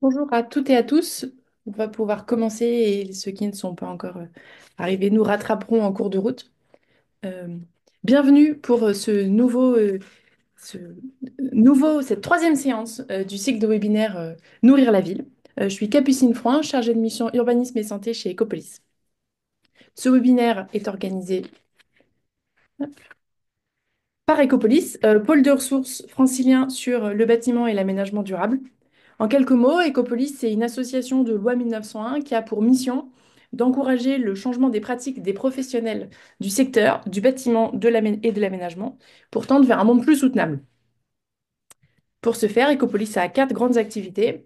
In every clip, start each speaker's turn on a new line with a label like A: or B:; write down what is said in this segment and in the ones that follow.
A: Bonjour à toutes et à tous. On va pouvoir commencer et ceux qui ne sont pas encore arrivés nous rattraperont en cours de route. Euh, Bienvenue pour cette troisième séance du cycle de webinaire Nourrir la ville. Je suis Capucine Froin, chargée de mission urbanisme et santé chez Ecopolis. Ce webinaire est organisé par Ecopolis, pôle de ressources francilien sur le bâtiment et l'aménagement durable. En quelques mots, Ecopolis, c'est une association de loi 1901 qui a pour mission d'encourager le changement des pratiques des professionnels du secteur, du bâtiment et de l'aménagement pour tendre vers un monde plus soutenable. Pour ce faire, Ecopolis a quatre grandes activités.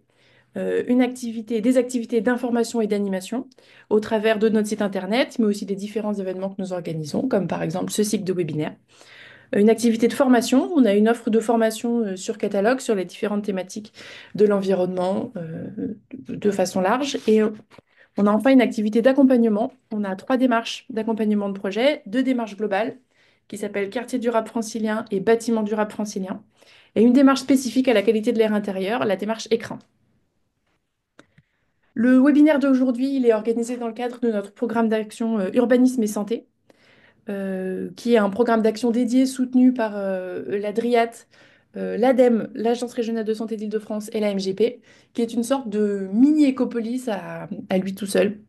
A: Des activités d'information et d'animation au travers de notre site internet, mais aussi des différents événements que nous organisons, comme par exemple ce cycle de webinaire. Une activité de formation, on a une offre de formation sur catalogue sur les différentes thématiques de l'environnement de façon large. Et on a enfin une activité d'accompagnement. On a trois démarches d'accompagnement de projet, deux démarches globales qui s'appellent Quartier durable francilien et Bâtiment durable francilien, et une démarche spécifique à la qualité de l'air intérieur, la démarche écrin. Le webinaire d'aujourd'hui, il est organisé dans le cadre de notre programme d'action Urbanisme et Santé, qui est un programme d'action dédié soutenu par la DRIAT, l'ADEME, l'Agence régionale de santé d'Île-de-France et la MGP, qui est une sorte de mini-écopolis à lui tout seul.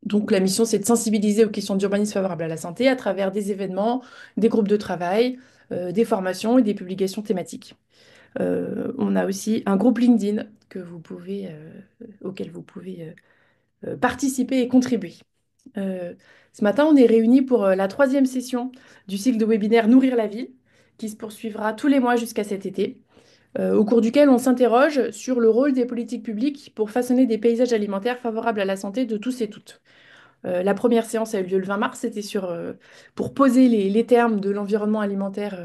A: Donc la mission, c'est de sensibiliser aux questions d'urbanisme favorable à la santé à travers des événements, des groupes de travail, des formations et des publications thématiques. On a aussi un groupe LinkedIn auquel vous pouvez participer et contribuer. Euh, Ce matin, on est réunis pour la troisième session du cycle de webinaire Nourrir la ville, qui se poursuivra tous les mois jusqu'à cet été, au cours duquel on s'interroge sur le rôle des politiques publiques pour façonner des paysages alimentaires favorables à la santé de tous et toutes. La première séance a eu lieu le 20 mars, c'était pour poser les termes de l'environnement alimentaire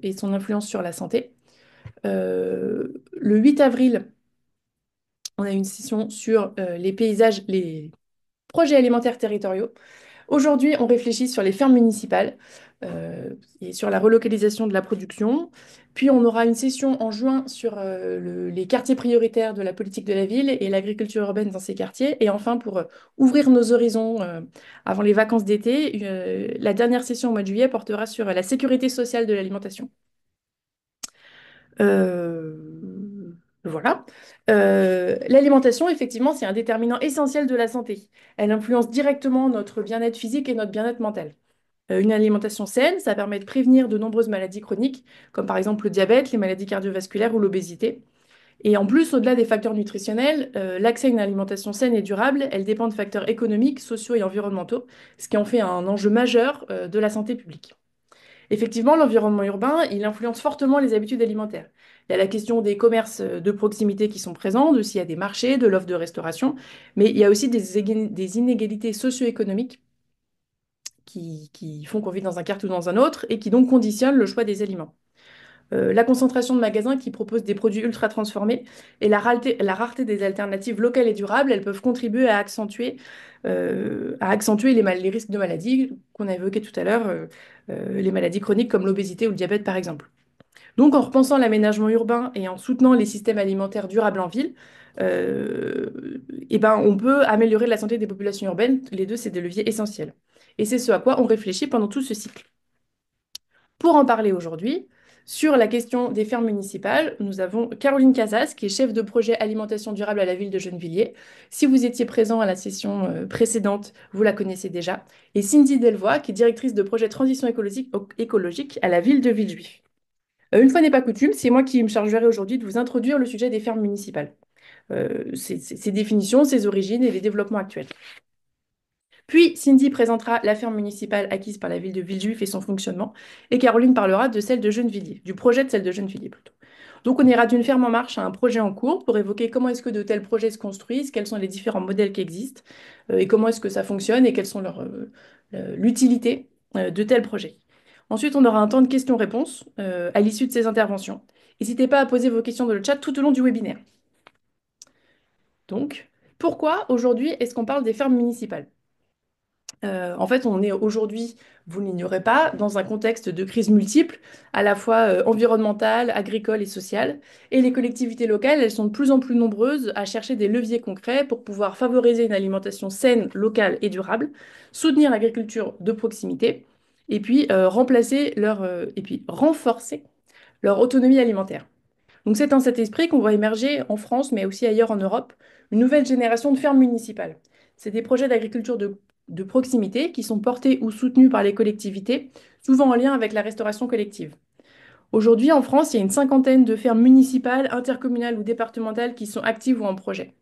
A: et son influence sur la santé. Le 8 avril, on a eu une session sur les projets alimentaires territoriaux. Aujourd'hui, on réfléchit sur les fermes municipales euh, et sur la relocalisation de la production. Puis on aura une session en juin sur les quartiers prioritaires de la politique de la ville et l'agriculture urbaine dans ces quartiers. Et enfin, pour ouvrir nos horizons avant les vacances d'été, la dernière session au mois de juillet portera sur la sécurité sociale de l'alimentation. Voilà. L'alimentation, effectivement, c'est un déterminant essentiel de la santé. Elle influence directement notre bien-être physique et notre bien-être mental. Une alimentation saine, ça permet de prévenir de nombreuses maladies chroniques, comme par exemple le diabète, les maladies cardiovasculaires ou l'obésité. Et en plus, au-delà des facteurs nutritionnels, l'accès à une alimentation saine et durable, elle dépend de facteurs économiques, sociaux et environnementaux, ce qui en fait un enjeu majeur de la santé publique. Effectivement, l'environnement urbain, il influence fortement les habitudes alimentaires. Il y a la question des commerces de proximité qui sont présents, de s'il y a des marchés, de l'offre de restauration, mais il y a aussi des inégalités socio-économiques qui font qu'on vit dans un quartier ou dans un autre et qui donc conditionnent le choix des aliments. La concentration de magasins qui proposent des produits ultra transformés et la rareté des alternatives locales et durables, elles peuvent contribuer à accentuer les risques de maladies qu'on a évoqués tout à l'heure, les maladies chroniques comme l'obésité ou le diabète par exemple. Donc en repensant l'aménagement urbain et en soutenant les systèmes alimentaires durables en ville, euh, on peut améliorer la santé des populations urbaines. Les deux, c'est des leviers essentiels. Et c'est ce à quoi on réfléchit pendant tout ce cycle. Pour en parler aujourd'hui, sur la question des fermes municipales, nous avons Caroline Casas, qui est chef de projet alimentation durable à la ville de Gennevilliers. Si vous étiez présent à la session précédente, vous la connaissez déjà. Et Cindy Delvoye, qui est directrice de projet transition écologique à la ville de Villejuif. Une fois n'est pas coutume, c'est moi qui me chargerai aujourd'hui de vous introduire le sujet des fermes municipales, ses définitions, ses origines et les développements actuels. Puis Cindy présentera la ferme municipale acquise par la ville de Villejuif et son fonctionnement, et Caroline parlera de celle de Gennevilliers, du projet de celle de Gennevilliers plutôt. Donc on ira d'une ferme en marche à un projet en cours pour évoquer comment est-ce que de tels projets se construisent, quels sont les différents modèles qui existent, et comment est-ce que ça fonctionne et quelles sont l'utilité de tels projets. Ensuite, on aura un temps de questions-réponses à l'issue de ces interventions. N'hésitez pas à poser vos questions dans le chat tout au long du webinaire. Donc, pourquoi aujourd'hui est-ce qu'on parle des fermes municipales? En fait, on est aujourd'hui, vous ne l'ignorez pas, dans un contexte de crise multiple, à la fois environnementale, agricole et sociale. Et les collectivités locales, elles sont de plus en plus nombreuses à chercher des leviers concrets pour pouvoir favoriser une alimentation saine, locale et durable, soutenir l'agriculture de proximité, et puis et puis renforcer leur autonomie alimentaire. Donc c'est dans cet esprit qu'on voit émerger en France, mais aussi ailleurs en Europe, une nouvelle génération de fermes municipales. C'est des projets d'agriculture de proximité qui sont portés ou soutenus par les collectivités, souvent en lien avec la restauration collective. Aujourd'hui, en France, il y a une cinquantaine de fermes municipales, intercommunales ou départementales qui sont actives ou en projet.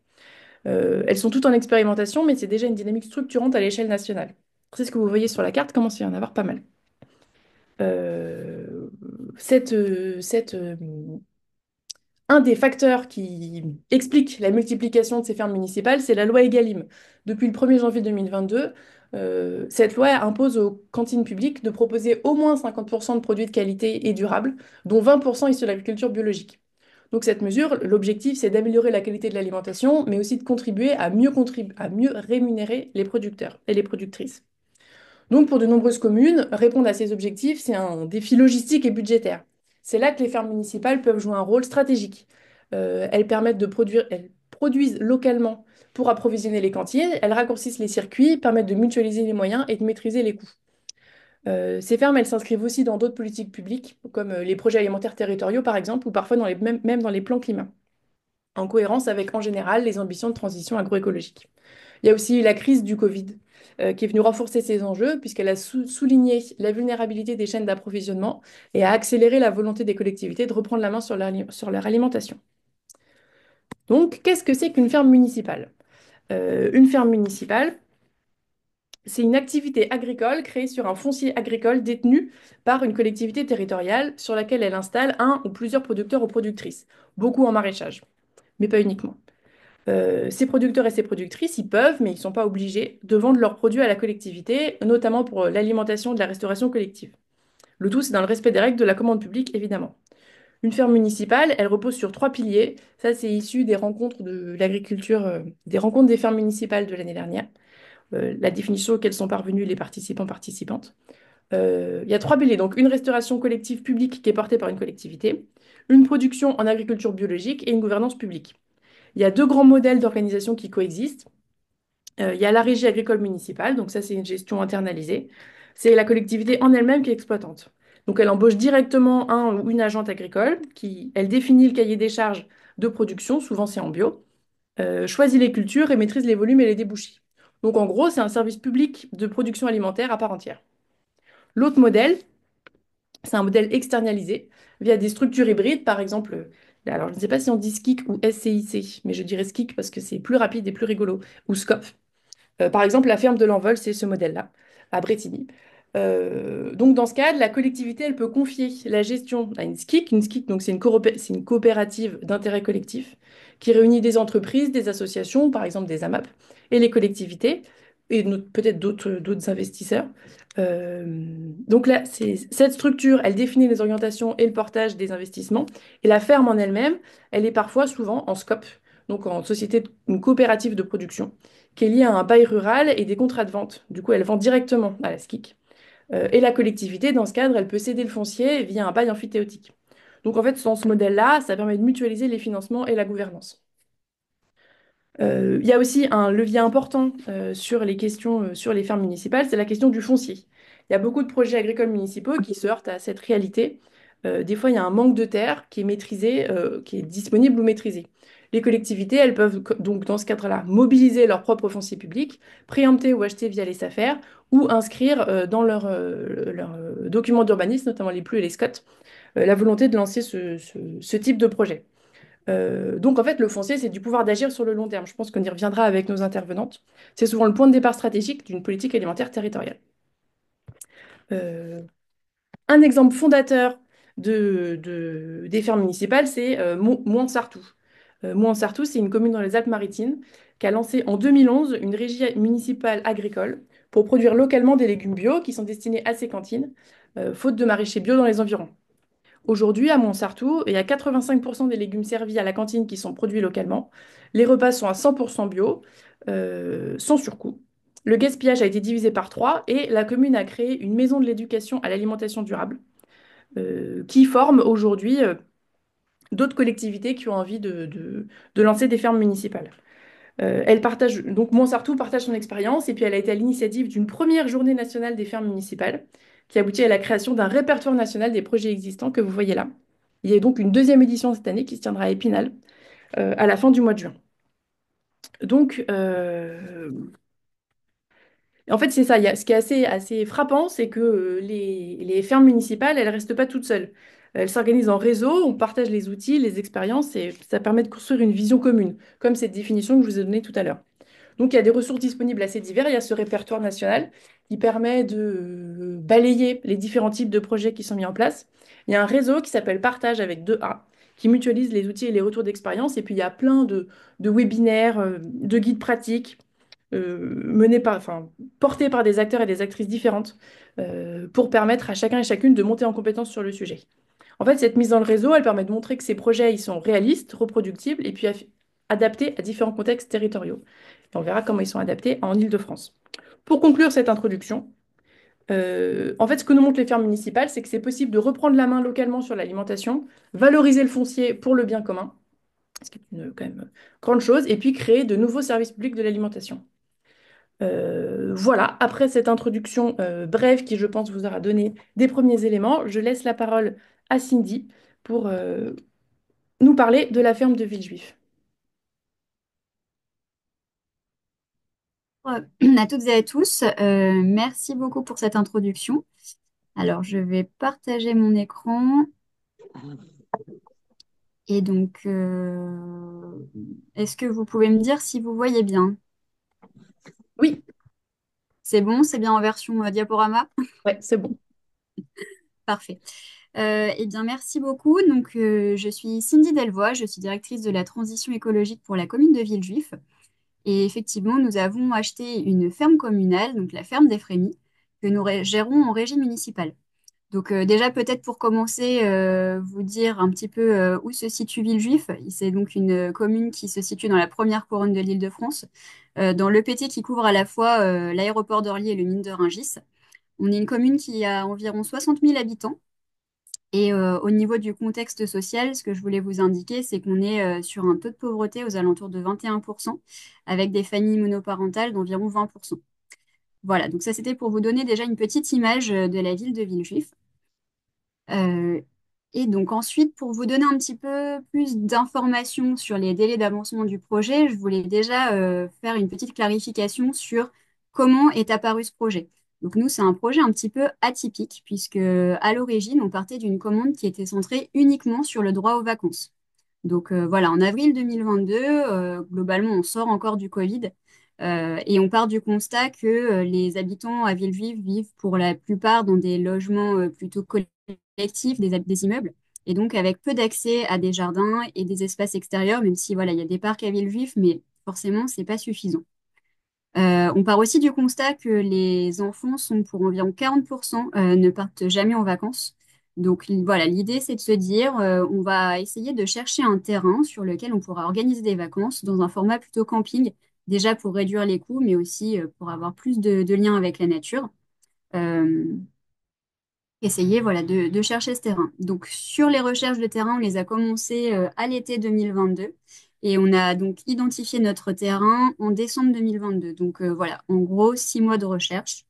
A: Elles sont toutes en expérimentation, mais c'est déjà une dynamique structurante à l'échelle nationale. C'est ce que vous voyez sur la carte, commence à y en avoir pas mal. Euh, cette Un des facteurs qui explique la multiplication de ces fermes municipales, c'est la loi Egalim. Depuis le 1er janvier 2022, cette loi impose aux cantines publiques de proposer au moins 50% de produits de qualité et durables, dont 20% issus de l'agriculture biologique. Donc cette mesure, l'objectif, c'est d'améliorer la qualité de l'alimentation, mais aussi de à mieux rémunérer les producteurs et les productrices. Donc, pour de nombreuses communes, répondre à ces objectifs, c'est un défi logistique et budgétaire. C'est là que les fermes municipales peuvent jouer un rôle stratégique. Elles produisent localement pour approvisionner les cantines, elles raccourcissent les circuits, permettent de mutualiser les moyens et de maîtriser les coûts. Ces fermes, elles s'inscrivent aussi dans d'autres politiques publiques, comme les projets alimentaires territoriaux, par exemple, ou parfois même dans les plans climat, en cohérence avec, en général, les ambitions de transition agroécologique. Il y a aussi la crise du Covid qui est venue renforcer ces enjeux puisqu'elle a souligné la vulnérabilité des chaînes d'approvisionnement et a accéléré la volonté des collectivités de reprendre la main sur leur alimentation. Donc, qu'est-ce que c'est qu'une ferme municipale? Une ferme municipale, c'est une activité agricole créée sur un foncier agricole détenu par une collectivité territoriale sur laquelle elle installe un ou plusieurs producteurs ou productrices, beaucoup en maraîchage, mais pas uniquement. Ces producteurs et ces productrices, ils peuvent, mais ils ne sont pas obligés, de vendre leurs produits à la collectivité, notamment pour l'alimentation de la restauration collective. Le tout, c'est dans le respect des règles de la commande publique, évidemment. Une ferme municipale, elle repose sur trois piliers. Ça, c'est issu des rencontres de l'agriculture, des rencontres des fermes municipales de l'année dernière. La définition auxquelles sont parvenus les participants, participantes. Il y a trois piliers. Donc, une restauration collective publique qui est portée par une collectivité, une production en agriculture biologique et une gouvernance publique. Il y a deux grands modèles d'organisation qui coexistent. Il y a la régie agricole municipale, donc ça c'est une gestion internalisée. C'est la collectivité en elle-même qui est exploitante. Donc elle embauche directement un ou une agente agricole elle définit le cahier des charges de production, souvent c'est en bio, choisit les cultures et maîtrise les volumes et les débouchés. Donc en gros c'est un service public de production alimentaire à part entière. L'autre modèle, c'est un modèle externalisé via des structures hybrides, par exemple, alors je ne sais pas si on dit SKIC ou SCIC, mais je dirais SKIC parce que c'est plus rapide et plus rigolo, ou SCOP. Par exemple, la ferme de l'Envol, c'est ce modèle-là, à Brétigny. Donc, dans ce cadre, la collectivité, elle peut confier la gestion à une SKIC. Une SKIC, donc, c'est une coopérative d'intérêt collectif qui réunit des entreprises, des associations, par exemple des AMAP, et les collectivités, et peut-être d'autres investisseurs. Donc là, cette structure, elle définit les orientations et le portage des investissements. Et la ferme en elle-même, elle est parfois, souvent, en SCOP, donc en une coopérative de production qui est liée à un bail rural et des contrats de vente. Du coup, elle vend directement à la SKIC. Et la collectivité, dans ce cadre, elle peut céder le foncier via un bail emphytéotique. Donc en fait, dans ce modèle-là, ça permet de mutualiser les financements et la gouvernance. Il y a aussi un levier important sur les questions sur les fermes municipales, c'est la question du foncier. Il y a beaucoup de projets agricoles municipaux qui se heurtent à cette réalité. Des fois, il y a un manque de terre qui est maîtrisé, qui est disponible ou maîtrisé. Les collectivités, elles peuvent donc, dans ce cadre-là, mobiliser leur propre foncier public, préempter ou acheter via les SAFER, ou inscrire dans leurs documents d'urbanisme, notamment les PLU et les SCOT, la volonté de lancer ce type de projet. Donc en fait, le foncier, c'est du pouvoir d'agir sur le long terme. Je pense qu'on y reviendra avec nos intervenantes. C'est souvent le point de départ stratégique d'une politique alimentaire territoriale. Euh, un exemple fondateur des fermes municipales, c'est Mouansartou. Mouansartou, c'est une commune dans les Alpes-Maritimes qui a lancé en 2011 une régie municipale agricole pour produire localement des légumes bio qui sont destinés à ses cantines, faute de maraîchers bio dans les environs. Aujourd'hui, à Montsartou, il y a 85% des légumes servis à la cantine qui sont produits localement. Les repas sont à 100% bio, sans surcoût. Le gaspillage a été divisé par 3 et la commune a créé une maison de l'éducation à l'alimentation durable qui forme aujourd'hui d'autres collectivités qui ont envie de lancer des fermes municipales. Elle partage, donc Montsartou partage son expérience et puis elle a été à l'initiative d'une première journée nationale des fermes municipales qui aboutit à la création d'un répertoire national des projets existants que vous voyez là. Il y a donc une deuxième édition cette année qui se tiendra à Épinal à la fin du mois de juin. Donc, en fait, c'est ça. Ce qui est assez frappant, c'est que les fermes municipales, elles ne restent pas toutes seules. Elles s'organisent en réseau, on partage les outils, les expériences et ça permet de construire une vision commune, comme cette définition que je vous ai donnée tout à l'heure. Donc, il y a des ressources disponibles assez diverses. Il y a ce répertoire national qui permet de balayer les différents types de projets qui sont mis en place. Il y a un réseau qui s'appelle Partage avec deux A, qui mutualise les outils et les retours d'expérience. Et puis, il y a plein de webinaires, de guides pratiques portés par des acteurs et des actrices différentes pour permettre à chacun et chacune de monter en compétence sur le sujet. En fait, cette mise dans le réseau, elle permet de montrer que ces projets, ils sont réalistes, reproductibles et puis adaptés à différents contextes territoriaux. Et on verra comment ils sont adaptés en Île-de-France. Pour conclure cette introduction, en fait, ce que nous montrent les fermes municipales, c'est que c'est possible de reprendre la main localement sur l'alimentation, valoriser le foncier pour le bien commun, ce qui est une quand même grande chose, et puis créer de nouveaux services publics de l'alimentation. Voilà, après cette introduction brève qui, je pense, vous aura donné des premiers éléments, je laisse la parole à Cindy pour nous parler de la ferme de Villejuif.
B: À toutes et à tous, merci beaucoup pour cette introduction. Alors, je vais partager mon écran et donc, est-ce que vous pouvez me dire si vous voyez bien?
A: Oui,
B: C'est bon, c'est bien en version diaporama?
A: ouais, c'est bon.
B: Parfait. Eh bien, merci beaucoup. Donc, je suis Cindy Delvoye, je suis directrice de la transition écologique pour la commune de Villejuif. Et effectivement, nous avons acheté une ferme communale, donc la ferme des Frémis, que nous gérons en régie municipale. Donc déjà peut-être pour commencer, vous dire un petit peu où se situe Villejuif. C'est donc une commune qui se situe dans la première couronne de l'Île-de-France, dans l'EPT qui couvre à la fois l'aéroport d'Orly et le mine de Rungis. On est une commune qui a environ 60 000 habitants. Et au niveau du contexte social, ce que je voulais vous indiquer, c'est qu'on est sur un taux de pauvreté aux alentours de 21%, avec des familles monoparentales d'environ 20%. Voilà, donc ça c'était pour vous donner déjà une petite image de la ville de Villejuif. Euh, et donc ensuite, pour vous donner un petit peu plus d'informations sur les délais d'avancement du projet, je voulais déjà faire une petite clarification sur comment est apparu ce projet. Donc nous, c'est un projet un petit peu atypique, puisque à l'origine, on partait d'une commande qui était centrée uniquement sur le droit aux vacances. Donc voilà, en avril 2022, globalement, on sort encore du Covid et on part du constat que les habitants à Villejuif vivent pour la plupart dans des logements plutôt collectifs, des immeubles, et donc avec peu d'accès à des jardins et des espaces extérieurs, même si voilà, il y a des parcs à Villejuif, mais forcément, c'est pas suffisant. On part aussi du constat que les enfants sont pour environ 40% ne partent jamais en vacances. Donc voilà, l'idée c'est de se dire, on va essayer de chercher un terrain sur lequel on pourra organiser des vacances dans un format plutôt camping, déjà pour réduire les coûts, mais aussi pour avoir plus de liens avec la nature. Euh, Essayer voilà, de chercher ce terrain. Donc sur les recherches de terrain, on les a commencées à l'été 2022 et on a donc identifié notre terrain en décembre 2022. Donc voilà, en gros, 6 mois de recherche.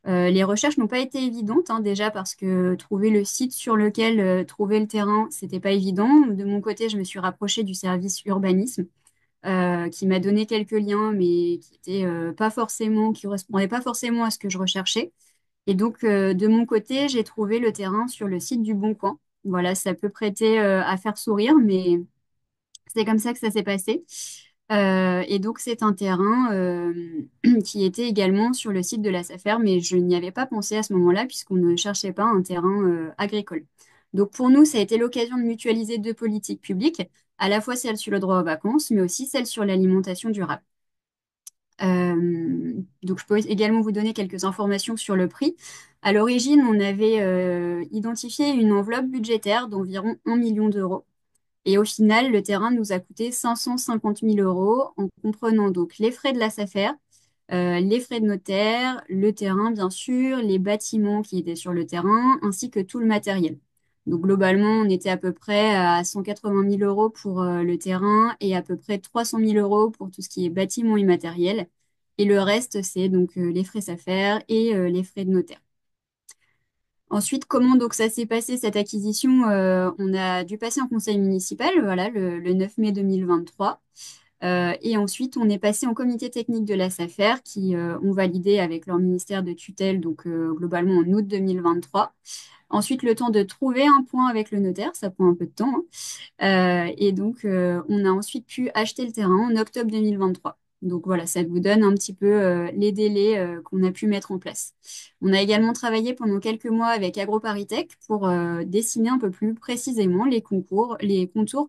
B: Les recherches n'ont pas été évidentes, hein, déjà parce que trouver le site sur lequel trouver le terrain, c'était pas évident. De mon côté, je me suis rapprochée du service urbanisme qui m'a donné quelques liens, mais qui étaient pas forcément, qui correspondaient pas forcément à ce que je recherchais. Et donc, de mon côté, j'ai trouvé le terrain sur le site du Bon Coin. Voilà, ça peut prêter à faire sourire, mais c'est comme ça que ça s'est passé. Et donc, c'est un terrain qui était également sur le site de la SAFER, mais je n'y avais pas pensé à ce moment-là, puisqu'on ne cherchait pas un terrain agricole. Donc, pour nous, ça a été l'occasion de mutualiser deux politiques publiques, à la fois celle sur le droit aux vacances, mais aussi celle sur l'alimentation durable. Donc, je peux également vous donner quelques informations sur le prix. À l'origine, on avait identifié une enveloppe budgétaire d'environ 1 million d'euros. Et au final, le terrain nous a coûté 550 000 euros en comprenant donc les frais de la SAFER, les frais de notaire, le terrain, bien sûr, les bâtiments qui étaient sur le terrain, ainsi que tout le matériel. Donc globalement, on était à peu près à 180 000 euros pour le terrain et à peu près 300 000 euros pour tout ce qui est bâtiment immatériel. Et le reste, c'est donc les frais SAFER et les frais de notaire. Ensuite, comment donc ça s'est passé cette acquisition? On a dû passer en conseil municipal, voilà, le 9 mai 2023. Et ensuite, on est passé en comité technique de la SAFER qui ont validé avec leur ministère de tutelle, donc globalement en août 2023. Ensuite, le temps de trouver un point avec le notaire, ça prend un peu de temps, hein. Et donc, on a ensuite pu acheter le terrain en octobre 2023. Donc voilà, ça vous donne un petit peu les délais qu'on a pu mettre en place. On a également travaillé pendant quelques mois avec AgroParisTech pour dessiner un peu plus précisément les contours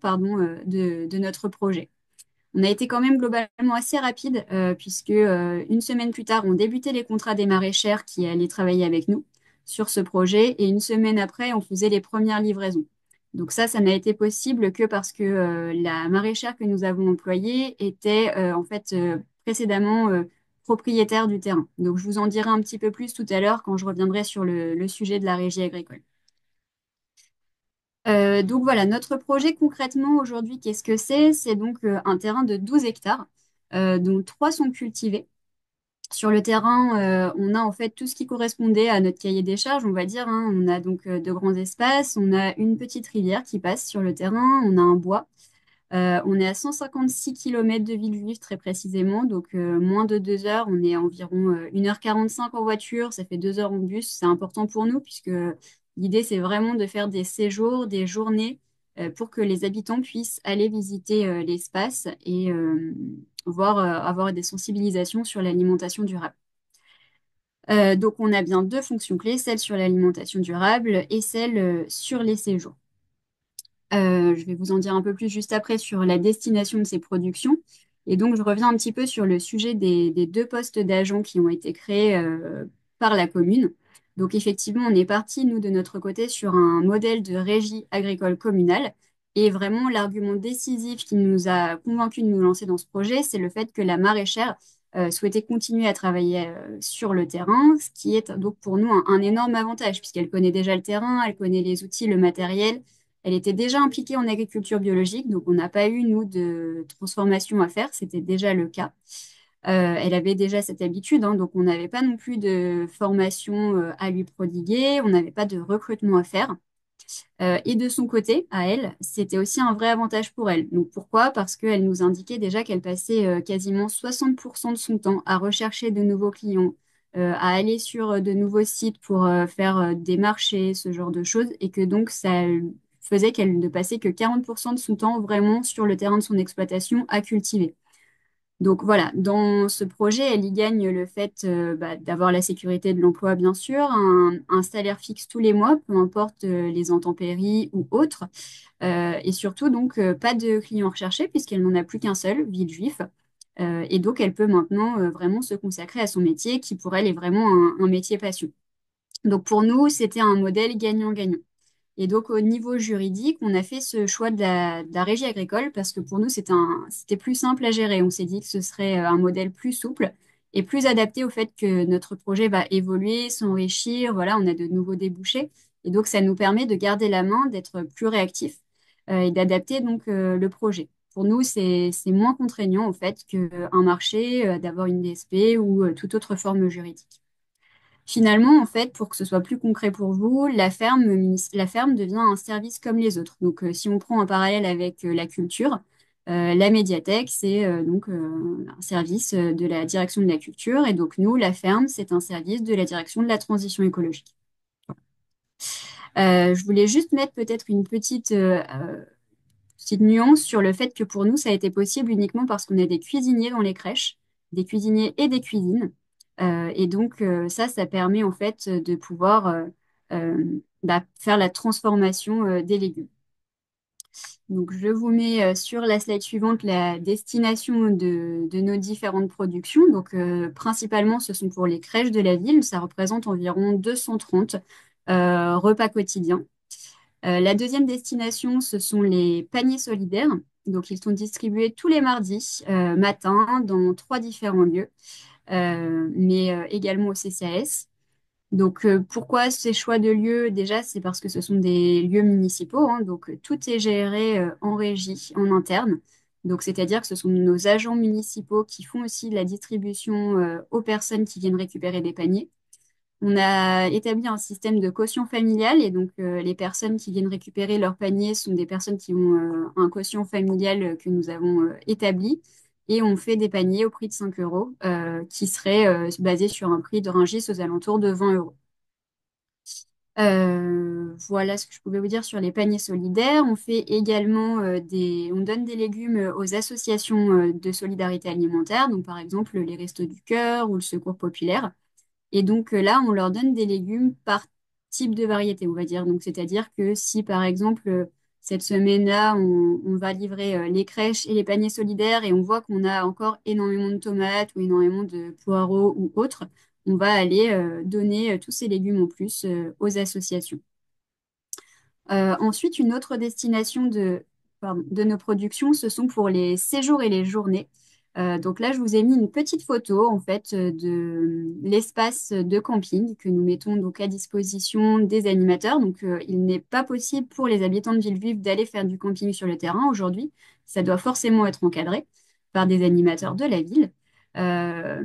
B: pardon, de notre projet. On a été quand même globalement assez rapide puisque une semaine plus tard, on débutait les contrats des maraîchères qui allaient travailler avec nous sur ce projet et une semaine après, on faisait les premières livraisons. Donc ça n'a été possible que parce que la maraîchère que nous avons employée était en fait précédemment propriétaire du terrain. Donc je vous en dirai un petit peu plus tout à l'heure quand je reviendrai sur le sujet de la régie agricole. Donc voilà, notre projet concrètement aujourd'hui, qu'est-ce que c'est? C'est donc un terrain de 12 hectares, dont 3 sont cultivés. Sur le terrain, on a en fait tout ce qui correspondait à notre cahier des charges, on va dire, hein. On a donc de grands espaces, on a une petite rivière qui passe sur le terrain, on a un bois. On est à 156 km de Villejuif très précisément, donc moins de 2 heures. On est à environ 1h45 en voiture, ça fait 2 heures en bus. C'est important pour nous puisque l'idée c'est vraiment de faire des séjours, des journées pour que les habitants puissent aller visiter l'espace et voir, avoir des sensibilisations sur l'alimentation durable. Donc on a bien deux fonctions clés, celle sur l'alimentation durable et celle sur les séjours. Je vais vous en dire un peu plus juste après sur la destination de ces productions. Et donc, je reviens un petit peu sur le sujet des deux postes d'agents qui ont été créés par la commune. Donc, effectivement, on est parti, nous, de notre côté, sur un modèle de régie agricole communale. Et vraiment, l'argument décisif qui nous a convaincus de nous lancer dans ce projet, c'est le fait que la maraîchère souhaitait continuer à travailler sur le terrain, ce qui est donc pour nous un énorme avantage, puisqu'elle connaît déjà le terrain, elle connaît les outils, le matériel. Elle était déjà impliquée en agriculture biologique, donc on n'a pas eu, nous, de transformation à faire, c'était déjà le cas. Elle avait déjà cette habitude, hein, donc on n'avait pas non plus de formation à lui prodiguer, on n'avait pas de recrutement à faire. Et de son côté, à elle, c'était aussi un vrai avantage pour elle. Donc pourquoi? Parce qu'elle nous indiquait déjà qu'elle passait quasiment 60% de son temps à rechercher de nouveaux clients, à aller sur de nouveaux sites pour faire des marchés, ce genre de choses, et que donc ça faisait qu'elle ne passait que 40% de son temps vraiment sur le terrain de son exploitation à cultiver. Donc voilà, dans ce projet, elle y gagne le fait d'avoir la sécurité de l'emploi, bien sûr, un salaire fixe tous les mois, peu importe les intempéries ou autres, et surtout donc pas de clients recherchés puisqu'elle n'en a plus qu'un seul, Villejuif. Et donc elle peut maintenant vraiment se consacrer à son métier qui pour elle est vraiment un métier passion. Donc pour nous, c'était un modèle gagnant-gagnant. Et donc, au niveau juridique, on a fait ce choix de la régie agricole parce que pour nous, c'était plus simple à gérer. On s'est dit que ce serait un modèle plus souple et plus adapté au fait que notre projet va évoluer, s'enrichir. Voilà, on a de nouveaux débouchés. Et donc, ça nous permet de garder la main, d'être plus réactif et d'adapter donc le projet. Pour nous, c'est moins contraignant en fait qu'un marché, d'avoir une DSP ou toute autre forme juridique. Finalement, en fait, pour que ce soit plus concret pour vous, la ferme devient un service comme les autres. Donc, si on prend un parallèle avec la culture, la médiathèque, c'est donc un service de la direction de la culture. Et donc, nous, la ferme, c'est un service de la direction de la transition écologique. Je voulais juste mettre peut-être une petite nuance sur le fait que pour nous, ça a été possible uniquement parce qu'on a des cuisiniers dans les crèches, des cuisiniers et des cuisines. Et donc, ça permet en fait de pouvoir faire la transformation des légumes. Donc, je vous mets sur la slide suivante la destination de nos différentes productions. Donc, principalement, ce sont pour les crèches de la ville. Ça représente environ 230 repas quotidiens. La deuxième destination, ce sont les paniers solidaires. Donc, ils sont distribués tous les mardis matin dans 3 différents lieux. mais également au CCAS. Donc, pourquoi ces choix de lieux? Déjà, c'est parce que ce sont des lieux municipaux, hein, donc tout est géré en régie, en interne. Donc, c'est-à-dire que ce sont nos agents municipaux qui font aussi la distribution aux personnes qui viennent récupérer des paniers. On a établi un système de quotient familial et donc les personnes qui viennent récupérer leur panier sont des personnes qui ont un quotient familial que nous avons établi et on fait des paniers au prix de 5 euros qui seraient basés sur un prix de Rungis aux alentours de 20 euros. Voilà ce que je pouvais vous dire sur les paniers solidaires. On fait également on donne des légumes aux associations de solidarité alimentaire, donc par exemple les Restos du Cœur ou le Secours Populaire. Et donc là, on leur donne des légumes par type de variété, on va dire. Donc c'est-à-dire que si par exemple cette semaine-là, on va livrer les crèches et les paniers solidaires et on voit qu'on a encore énormément de tomates ou énormément de poireaux ou autres, on va aller donner tous ces légumes en plus aux associations. Ensuite, une autre destination de nos productions, ce sont pour les séjours et les journées. Donc là, je vous ai mis une petite photo en fait de l'espace de camping que nous mettons donc à disposition des animateurs. Donc, il n'est pas possible pour les habitants de Villejuif d'aller faire du camping sur le terrain aujourd'hui. Ça doit forcément être encadré par des animateurs de la ville. Euh,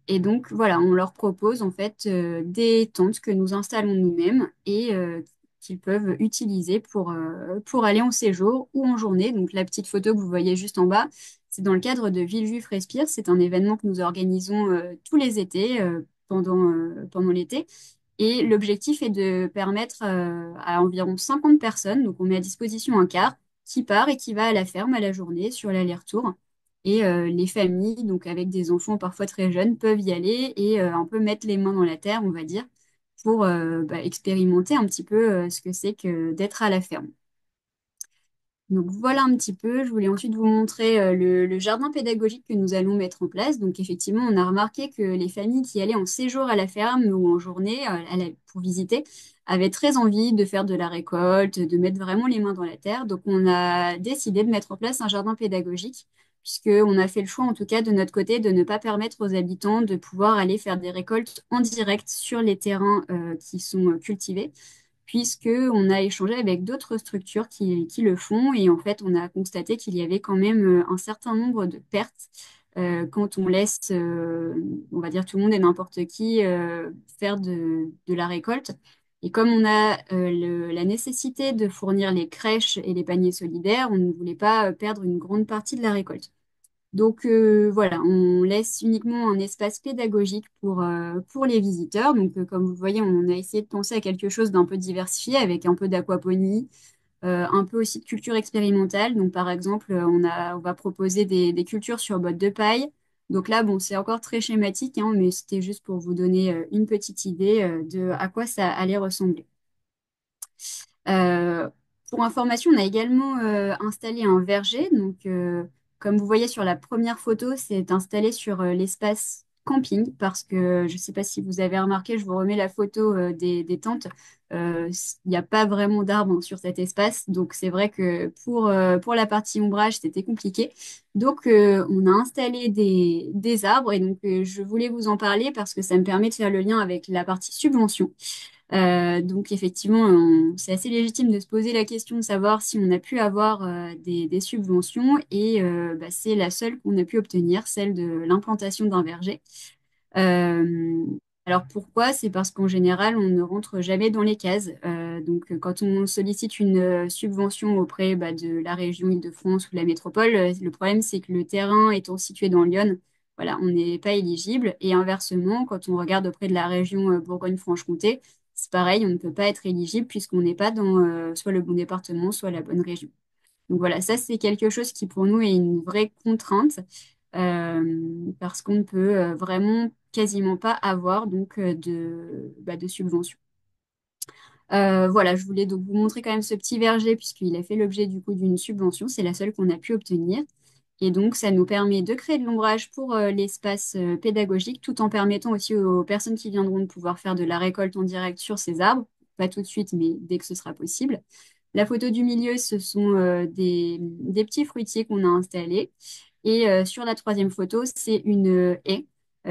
B: et donc, voilà, on leur propose en fait des tentes que nous installons nous-mêmes et qu'ils peuvent utiliser pour aller en séjour ou en journée. Donc la petite photo que vous voyez juste en bas, c'est dans le cadre de Villejuif Respire. C'est un événement que nous organisons tous les étés pendant l'été. Et l'objectif est de permettre à environ 50 personnes, donc on met à disposition un car qui part et qui va à la ferme à la journée sur l'aller-retour. Et les familles, donc avec des enfants parfois très jeunes, peuvent y aller et un peu mettre les mains dans la terre, on va dire, pour expérimenter un petit peu ce que c'est que d'être à la ferme. Donc voilà un petit peu. Je voulais ensuite vous montrer le jardin pédagogique que nous allons mettre en place. Donc effectivement, on a remarqué que les familles qui allaient en séjour à la ferme ou en journée pour visiter avaient très envie de faire de la récolte, de mettre vraiment les mains dans la terre. Donc on a décidé de mettre en place un jardin pédagogique, puisqu'on a fait le choix en tout cas de notre côté de ne pas permettre aux habitants de pouvoir aller faire des récoltes en direct sur les terrains qui sont cultivés puisque on a échangé avec d'autres structures qui le font et en fait on a constaté qu'il y avait quand même un certain nombre de pertes quand on laisse, on va dire tout le monde et n'importe qui faire de la récolte. Et comme on a la nécessité de fournir les crèches et les paniers solidaires, on ne voulait pas perdre une grande partie de la récolte. Donc voilà, on laisse uniquement un espace pédagogique pour les visiteurs. Donc comme vous le voyez, on a essayé de penser à quelque chose d'un peu diversifié avec un peu d'aquaponie, un peu aussi de culture expérimentale. Donc par exemple, on va proposer des cultures sur bottes de paille. Donc là, bon, c'est encore très schématique, hein, mais c'était juste pour vous donner une petite idée de à quoi ça allait ressembler. Euh, pour information, on a également installé un verger. Donc, comme vous voyez sur la première photo, c'est installé sur l'espace camping parce que je ne sais pas si vous avez remarqué, je vous remets la photo des tentes. Il n'y a pas vraiment d'arbres sur cet espace. Donc, c'est vrai que pour la partie ombrage, c'était compliqué. Donc, on a installé des arbres et donc je voulais vous en parler parce que ça me permet de faire le lien avec la partie subvention. Donc effectivement, c'est assez légitime de se poser la question de savoir si on a pu avoir des subventions et bah, c'est la seule qu'on a pu obtenir, celle de l'implantation d'un verger. Euh, alors pourquoi? C'est parce qu'en général, on ne rentre jamais dans les cases. Donc quand on sollicite une subvention auprès bah, de la région Île-de-France ou de la métropole, le problème c'est que le terrain étant situé dans Lyon, voilà, on n'est pas éligible. Et inversement, quand on regarde auprès de la région Bourgogne-Franche-Comté, c'est pareil, on ne peut pas être éligible puisqu'on n'est pas dans soit le bon département, soit la bonne région. Donc voilà, ça c'est quelque chose qui pour nous est une vraie contrainte parce qu'on ne peut vraiment quasiment pas avoir donc de subventions. Voilà, je voulais donc vous montrer quand même ce petit verger puisqu'il a fait l'objet du coup d'une subvention, c'est la seule qu'on a pu obtenir. Et donc, ça nous permet de créer de l'ombrage pour l'espace pédagogique, tout en permettant aussi aux personnes qui viendront de pouvoir faire de la récolte en direct sur ces arbres. Pas tout de suite, mais dès que ce sera possible. La photo du milieu, ce sont des petits fruitiers qu'on a installés. Et sur la troisième photo, c'est une haie.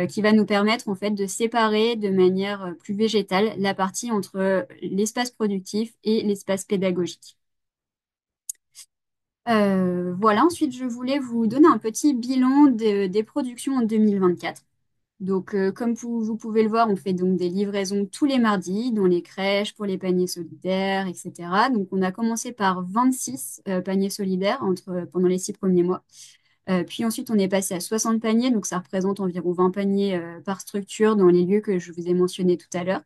B: qui va nous permettre en fait de séparer de manière plus végétale la partie entre l'espace productif et l'espace pédagogique. Voilà, ensuite je voulais vous donner un petit bilan des productions en 2024. Donc, comme vous pouvez le voir, on fait donc des livraisons tous les mardis dans les crèches, pour les paniers solidaires, etc. Donc, on a commencé par 26 paniers solidaires pendant les 6 premiers mois. Puis ensuite, on est passé à 60 paniers, donc ça représente environ 20 paniers par structure dans les lieux que je vous ai mentionnés tout à l'heure.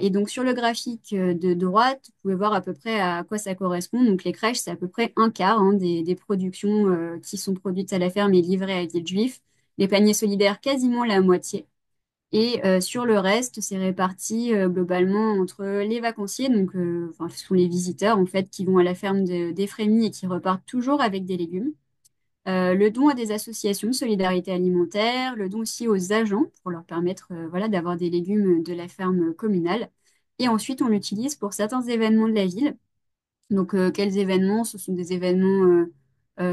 B: Et donc sur le graphique de droite, vous pouvez voir à peu près à quoi ça correspond. Donc les crèches, c'est à peu près un quart hein, des productions qui sont produites à la ferme et livrées à Villejuif. Les paniers solidaires, quasiment la moitié. Et sur le reste, c'est réparti globalement entre les vacanciers, donc enfin, ce sont les visiteurs en fait qui vont à la ferme d'Éphémie et qui repartent toujours avec des légumes. Le don à des associations de solidarité alimentaire, le don aussi aux agents pour leur permettre voilà, d'avoir des légumes de la ferme communale. Et ensuite, on l'utilise pour certains événements de la ville. Donc, quels événements? Ce sont des événements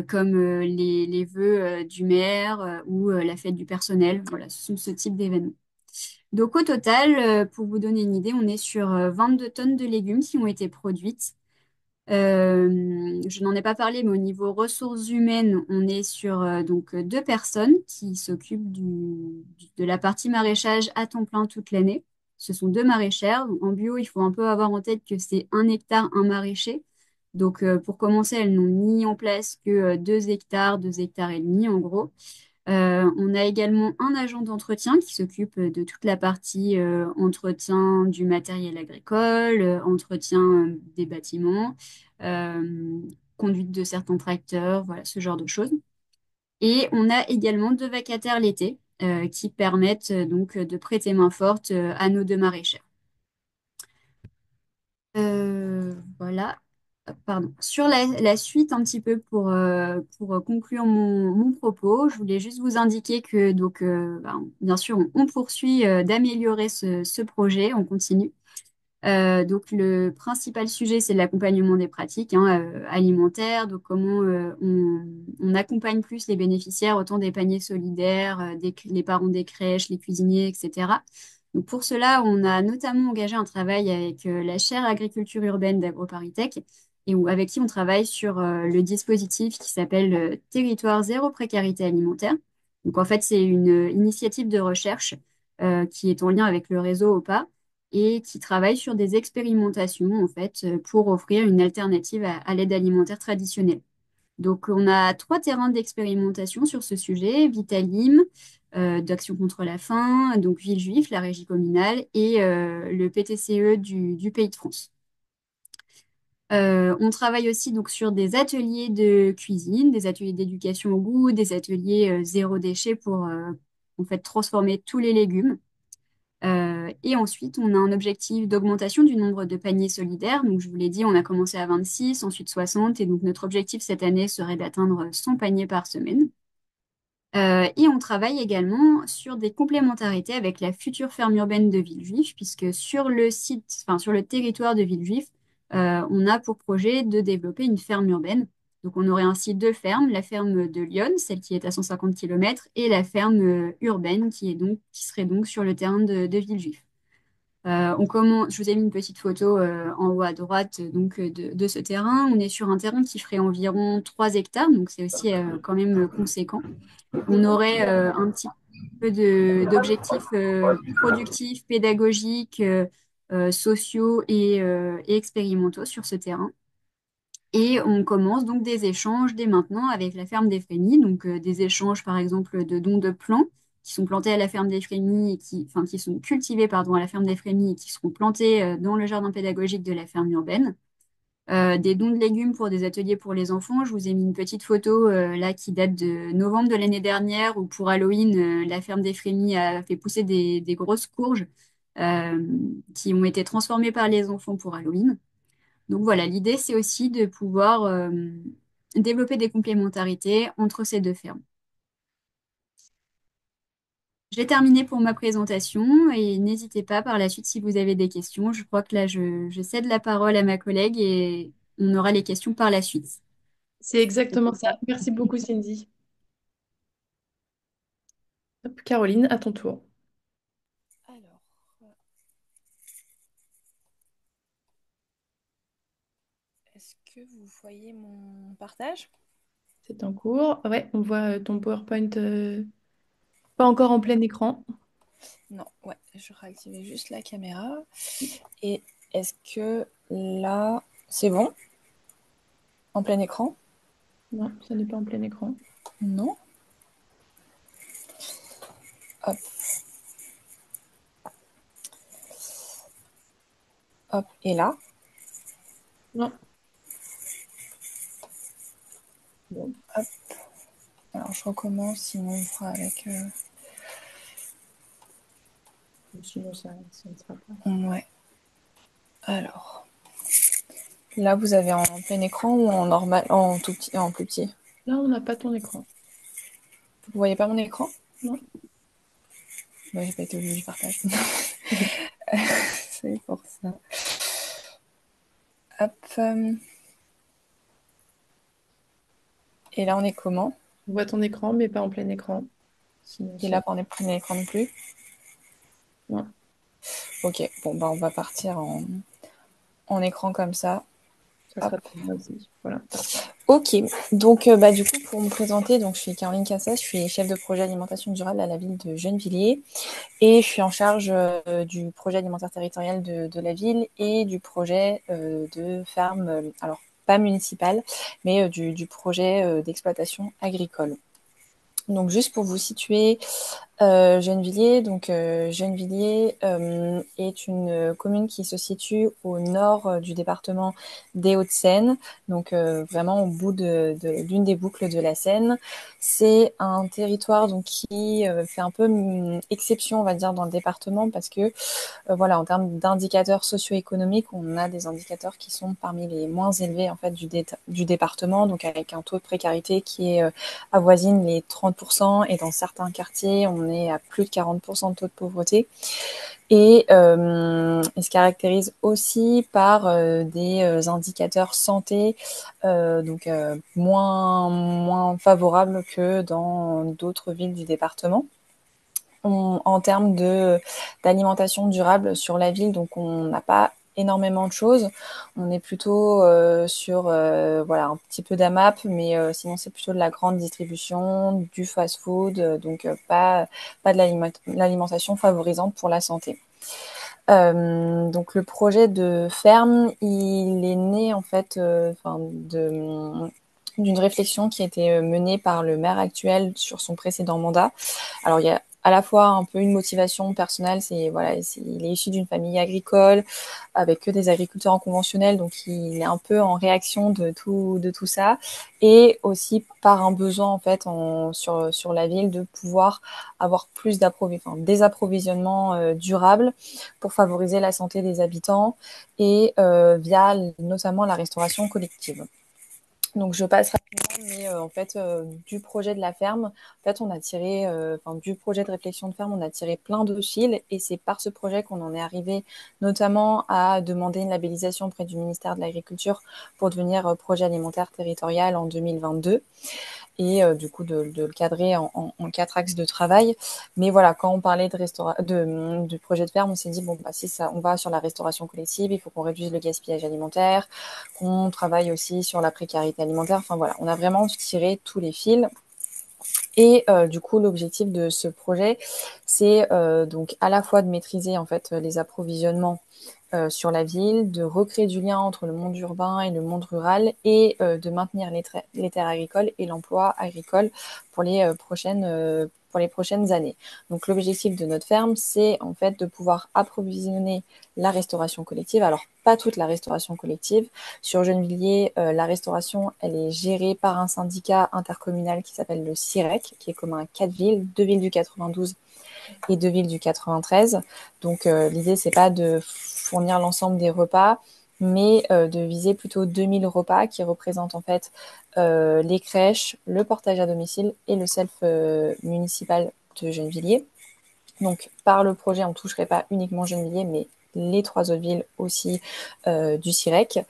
B: comme les vœux du maire ou la fête du personnel. Voilà, ce sont ce type d'événements. Donc, au total, pour vous donner une idée, on est sur 22 tonnes de légumes qui ont été produites. Je n'en ai pas parlé, mais au niveau ressources humaines, on est sur donc 2 personnes qui s'occupent de la partie maraîchage à temps plein toute l'année. Ce sont 2 maraîchères. En bio, il faut un peu avoir en tête que c'est 1 hectare, un maraîcher. Donc, pour commencer, elles n'ont mis en place que 2 hectares, 2 hectares et demi en gros. On a également un agent d'entretien qui s'occupe de toute la partie entretien du matériel agricole, entretien des bâtiments, euh, conduite de certains tracteurs, voilà, ce genre de choses. Et on a également 2 vacataires l'été qui permettent donc de prêter main forte à nos 2 maraîchers. Voilà. Pardon. Sur la suite, un petit peu pour conclure mon propos, je voulais juste vous indiquer que, donc, bien sûr, on poursuit d'améliorer ce projet, on continue. Donc, le principal sujet, c'est l'accompagnement des pratiques hein, alimentaires, donc comment on accompagne plus les bénéficiaires, autant des paniers solidaires, les parents des crèches, les cuisiniers, etc. Donc, pour cela, on a notamment engagé un travail avec la chaire agriculture urbaine d'AgroParisTech avec qui on travaille sur le dispositif qui s'appelle Territoire zéro précarité alimentaire. Donc, en fait, c'est une initiative de recherche qui est en lien avec le réseau OPA et qui travaille sur des expérimentations en fait pour offrir une alternative à l'aide alimentaire traditionnelle. Donc, on a 3 terrains d'expérimentation sur ce sujet, Vitalim, d'Action contre la faim, donc Villejuif, la régie communale, et le PTCE du Pays de France. On travaille aussi donc sur des ateliers de cuisine, des ateliers d'éducation au goût, des ateliers zéro déchet pour en fait transformer tous les légumes. Et ensuite, on a un objectif d'augmentation du nombre de paniers solidaires. Donc, je vous l'ai dit, on a commencé à 26, ensuite 60. Et donc, notre objectif cette année serait d'atteindre 100 paniers par semaine. Et on travaille également sur des complémentarités avec la future ferme urbaine de Villejuif, puisque sur le site, enfin, sur le territoire de Villejuif, on a pour projet de développer une ferme urbaine. Donc, on aurait ainsi 2 fermes, la ferme de Lyon, celle qui est à 150 km, et la ferme urbaine qui serait donc sur le terrain de Villejuif. Je vous ai mis une petite photo en haut à droite de ce terrain. On est sur un terrain qui ferait environ 3 hectares, donc c'est aussi quand même conséquent. On aurait un petit peu d'objectifs productifs, pédagogiques, sociaux et expérimentaux sur ce terrain. Et on commence donc des échanges dès maintenant avec la ferme des Frémies, donc des échanges par exemple de dons de plants qui sont plantés à la ferme des Frémies enfin qui sont cultivés pardon à la ferme des Frémies et qui seront plantés dans le jardin pédagogique de la ferme urbaine. Des dons de légumes pour des ateliers pour les enfants. Je vous ai mis une petite photo là qui date de novembre de l'année dernière où pour Halloween, la ferme des Frémies a fait pousser des grosses courges euh, qui ont été transformées par les enfants pour Halloween. Donc voilà, l'idée c'est aussi de pouvoir développer des complémentarités entre ces 2 fermes. J'ai terminé pour ma présentation et n'hésitez pas par la suite si vous avez des questions. Je crois que là, je cède la parole à ma collègue et on aura les questions par la suite.
A: C'est exactement ça. Merci beaucoup, Cindy. Hop, Caroline, à ton tour.
C: Alors, est-ce que vous voyez mon partage?
A: C'est en cours. Ouais, on voit ton PowerPoint pas encore en plein écran.
C: Non, ouais, je réactivais juste la caméra. Et est-ce que là, c'est bon? En plein écran?
A: Non, ça n'est pas en plein écran.
C: Non. Hop, hop. Et là?
A: Non. Bon,
C: Hop. Alors, je recommence, sinon on fera avec...
A: sinon ça ne sera pas.
C: Ouais. Alors, là, vous avez en plein écran ou en normal, en tout petit, en plus petit?
A: Là, on n'a pas ton écran.
C: Vous voyez pas mon écran?
A: Non.
C: Bah, j'ai pas été au bout du partage. C'est pour ça. Hop. Et là, on est comment?
A: On voit ton écran, mais pas en plein écran. Sinon,
C: Et là, pas en plein écran non plus.
A: non,
C: Ok, bon, bah, on va partir en écran comme ça.
A: ça
C: Hop.
A: sera très bien aussi. Voilà, parfait.
C: Ok, donc bah, du coup, pour me présenter, donc, je suis Caroline Cassas, je suis chef de projet alimentation durable à la ville de Gennevilliers et je suis en charge du projet alimentaire territorial de la ville et du projet de ferme, alors pas municipale, mais du projet d'exploitation agricole. Donc juste pour vous situer, Gennevilliers, Gennevilliers est une commune qui se situe au nord du département des Hauts-de-Seine, donc vraiment au bout d'une des boucles de la Seine. C'est un territoire donc qui fait un peu exception, on va dire, dans le département parce que voilà, en termes d'indicateurs socio-économiques, on a des indicateurs qui sont parmi les moins élevés en fait du département, donc avec un taux de précarité qui est avoisine les 30% et dans certains quartiers, on est à plus de 40% de taux de pauvreté. Et il se caractérise aussi par des indicateurs santé moins favorables que dans d'autres villes du département. En termes d'alimentation durable sur la ville, donc on n'a pas énormément de choses. On est plutôt sur voilà un petit peu d'AMAP, mais sinon c'est plutôt de la grande distribution, du fast-food, donc pas de l'alimentation favorisante pour la santé. Donc le projet de ferme, il est né en fait d'une réflexion qui a été menée par le maire actuel sur son précédent mandat. Alors il y a à la fois un peu une motivation personnelle, il est issu d'une famille agricole avec que des agriculteurs en conventionnel, donc il est un peu en réaction de tout ça, et aussi par un besoin en fait sur la ville de pouvoir avoir des approvisionnements durables pour favoriser la santé des habitants et via notamment la restauration collective. Donc je passe rapidement, mais en fait du projet de la ferme, en fait on a tiré, du projet de réflexion de ferme, on a tiré plein de fils et c'est par ce projet qu'on en est arrivé notamment à demander une labellisation auprès du ministère de l'Agriculture pour devenir projet alimentaire territorial en 2022 et du coup de le cadrer en quatre axes de travail. Mais voilà, quand on parlait du projet de ferme, on s'est dit bon bah si ça, on va sur la restauration collective, il faut qu'on réduise le gaspillage alimentaire, qu'on travaille aussi sur la précarité alimentaire. Enfin voilà, on a vraiment tiré tous les fils. Et du coup, l'objectif de ce projet, c'est donc à la fois de maîtriser en fait les approvisionnements sur la ville, de recréer du lien entre le monde urbain et le monde rural et de maintenir les terres agricoles et l'emploi agricole pour les prochaines années. Donc l'objectif de notre ferme, c'est en fait de pouvoir approvisionner la restauration collective. Alors pas toute la restauration collective. Sur Gennevilliers, la restauration, elle est gérée par un syndicat intercommunal qui s'appelle le CIREC, qui est commun à 4 villes, 2 villes du 92 et 2 villes du 93. Donc l'idée, c'est pas de fournir l'ensemble des repas, mais de viser plutôt 2000 repas qui représentent en fait les crèches, le portage à domicile et le self municipal de Gennevilliers. Donc par le projet, on ne toucherait pas uniquement Gennevilliers, mais les trois autres villes aussi du CIREC.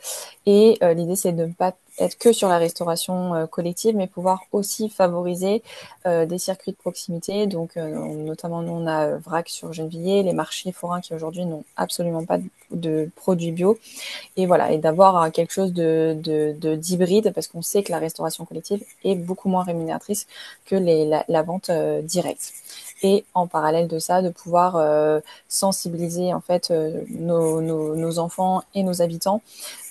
C: Et l'idée, c'est de ne pas être que sur la restauration collective, mais pouvoir aussi favoriser des circuits de proximité. Donc, notamment, nous, on a Vrac sur Gennevilliers, les marchés forains qui aujourd'hui n'ont absolument pas de produits bio. Et voilà, et d'avoir quelque chose d'hybride, parce qu'on sait que la restauration collective est beaucoup moins rémunératrice que la vente directe. Et en parallèle de ça, de pouvoir sensibiliser en fait nos enfants et nos habitants